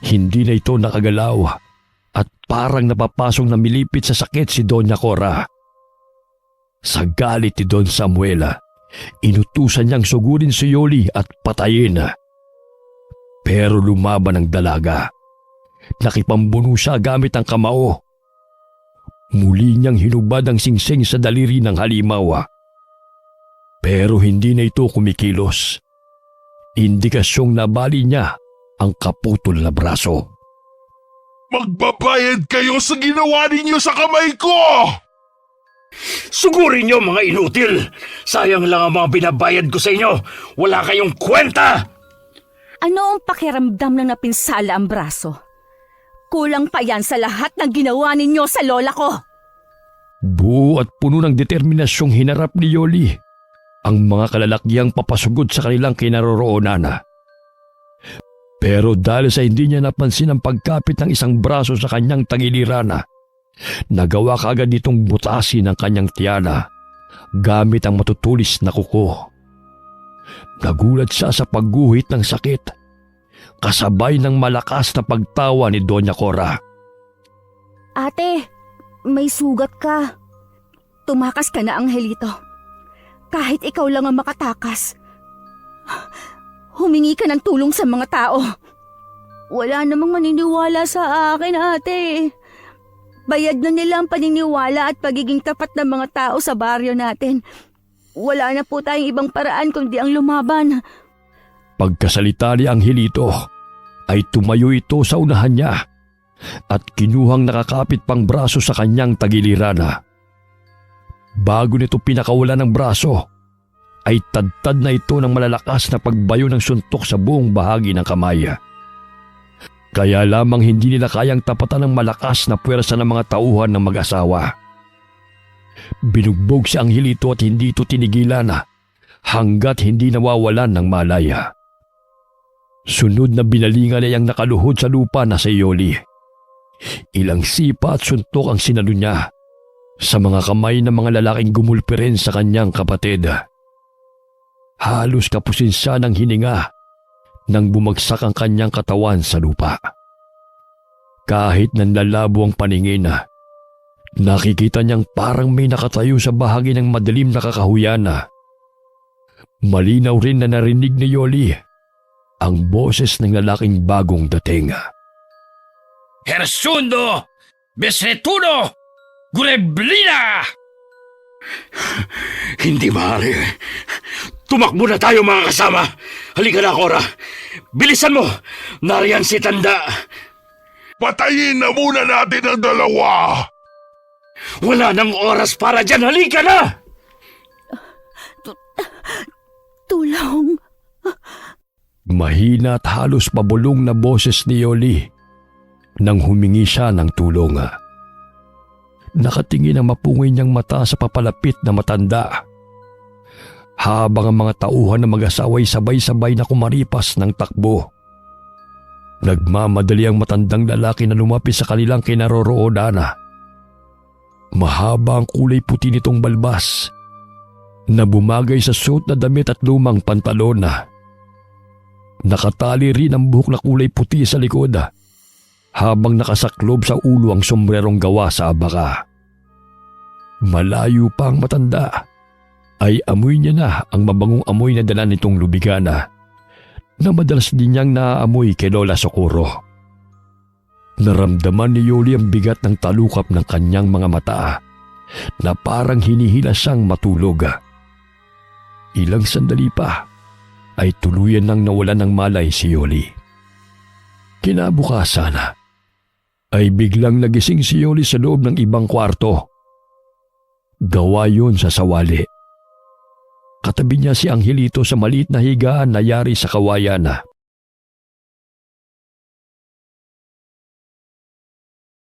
Hindi na ito nakagalaw at parang napapasong na milipit sa sakit si Doña Cora. Sa galit ni Don Samuel, inutusan niyang sugurin si Yoli at patayin. Pero lumaban ang dalaga. Nakipambuno siya gamit ang kamao. Muli niyang hinubad ang singsing sa daliri ng halimaw. Pero hindi na ito kumikilos. Indikasyong nabali niya ang kaputol na braso. Magbabayad kayo sa ginawa ninyo sa kamay ko! Sugurin niyo mga inutil! Sayang lang ang mga binabayad ko sa inyo! Wala kayong kwenta! Ano ang pakiramdam ng napinsala ang braso? Kulang pa yan sa lahat ng ginawa ninyo sa lola ko. Buo at puno ng determinasyong hinarap ni Yoli ang mga kalalakyang papasugod sa kanilang kinaroroonan. Pero dahil sa hindi niya napansin ang pagkapit ng isang braso sa kanyang tagiliran, nagawa kaagad nitong butasin ang kanyang tiyana gamit ang matutulis na kuko. Nagulat siya sa pagguhit ng sakit, kasabay ng malakas na pagtawa ni Doña Cora. Ate, may sugat ka. Tumakas ka na, Angelito. Kahit ikaw lang ang makatakas. humingi ka ng tulong sa mga tao. Wala namang maniniwala sa akin, ate. Bayad na nila ang paniniwala at pagiging tapat ng mga tao sa baryo natin. Wala na po tayong ibang paraan kundi ang lumaban. Pagkasalita ni Angelito, ay tumayo ito sa unahan niya at kinuhang nakakapit pang braso sa kanyang tagiliran. Bago nito pinakawalan ng braso, ay tadtad na ito ng malalakas na pagbayo ng suntok sa buong bahagi ng kamay. Kaya lamang hindi nila kayang tapatan ng malakas na puwersa ng mga tauhan ng mag-asawa. Binugbog si Angelito at hindi ito tinigilan hanggat hindi nawawalan ng malaya. Sunod na binalingan ay ang nakaluhod sa lupa na si Yoli. Ilang sipa at suntok ang sinalo niya sa mga kamay ng mga lalaking gumulpi rin sa kanyang kapatid. Halos kapusin siya ng hininga nang bumagsak ang kanyang katawan sa lupa. Kahit nanlalabo ang paningin, nakikita niyang parang may nakatayo sa bahagi ng madilim na kakahuyan. Malinaw rin na narinig ni Yoli ang boses ng lalaking bagong dating. Hersundo! Besretuno! Gureblina! Hindi maaari. Tumakbo na tayo mga kasama. Halika na, Cora. Bilisan mo! Nariyan si Tanda. Patayin na muna natin ang dalawa! Wala nang oras para dyan. Halika na! Tulong. Mahina at halos pabulong na boses ni Yoli nang humingi siya ng tulong. Nakatingin ang mapungay niyang mata sa papalapit na matanda. Habang ang mga tauhan na mag-asaway sabay-sabay na kumaripas ng takbo. Nagmamadali ang matandang lalaki na lumapit sa kanilang kinaroroonan. Mahaba ang kulay puti nitong balbas na bumagay sa suot na damit at lumang pantalon. Nakatali rin ang buhok na kulay puti sa likod habang nakasaklob sa ulo ang sombrerong gawa sa abaka. Malayo pa ang matanda ay amoy niya na ang mabangong amoy na dala nitong lubigana na madalas din niyang naaamoy kay Lola Socorro. Naramdaman ni Yoli ang bigat ng talukap ng kanyang mga mata na parang hinihila siyang matulog. Ilang sandali pa ay tuluyan nang nawalan ng malay si Yoli. Kinabukasan ay biglang nagising si Yoli sa loob ng ibang kwarto. Gawa yun sa sawali. Katabi niya si Angelito sa maliit na higaan na yari sa kawayan.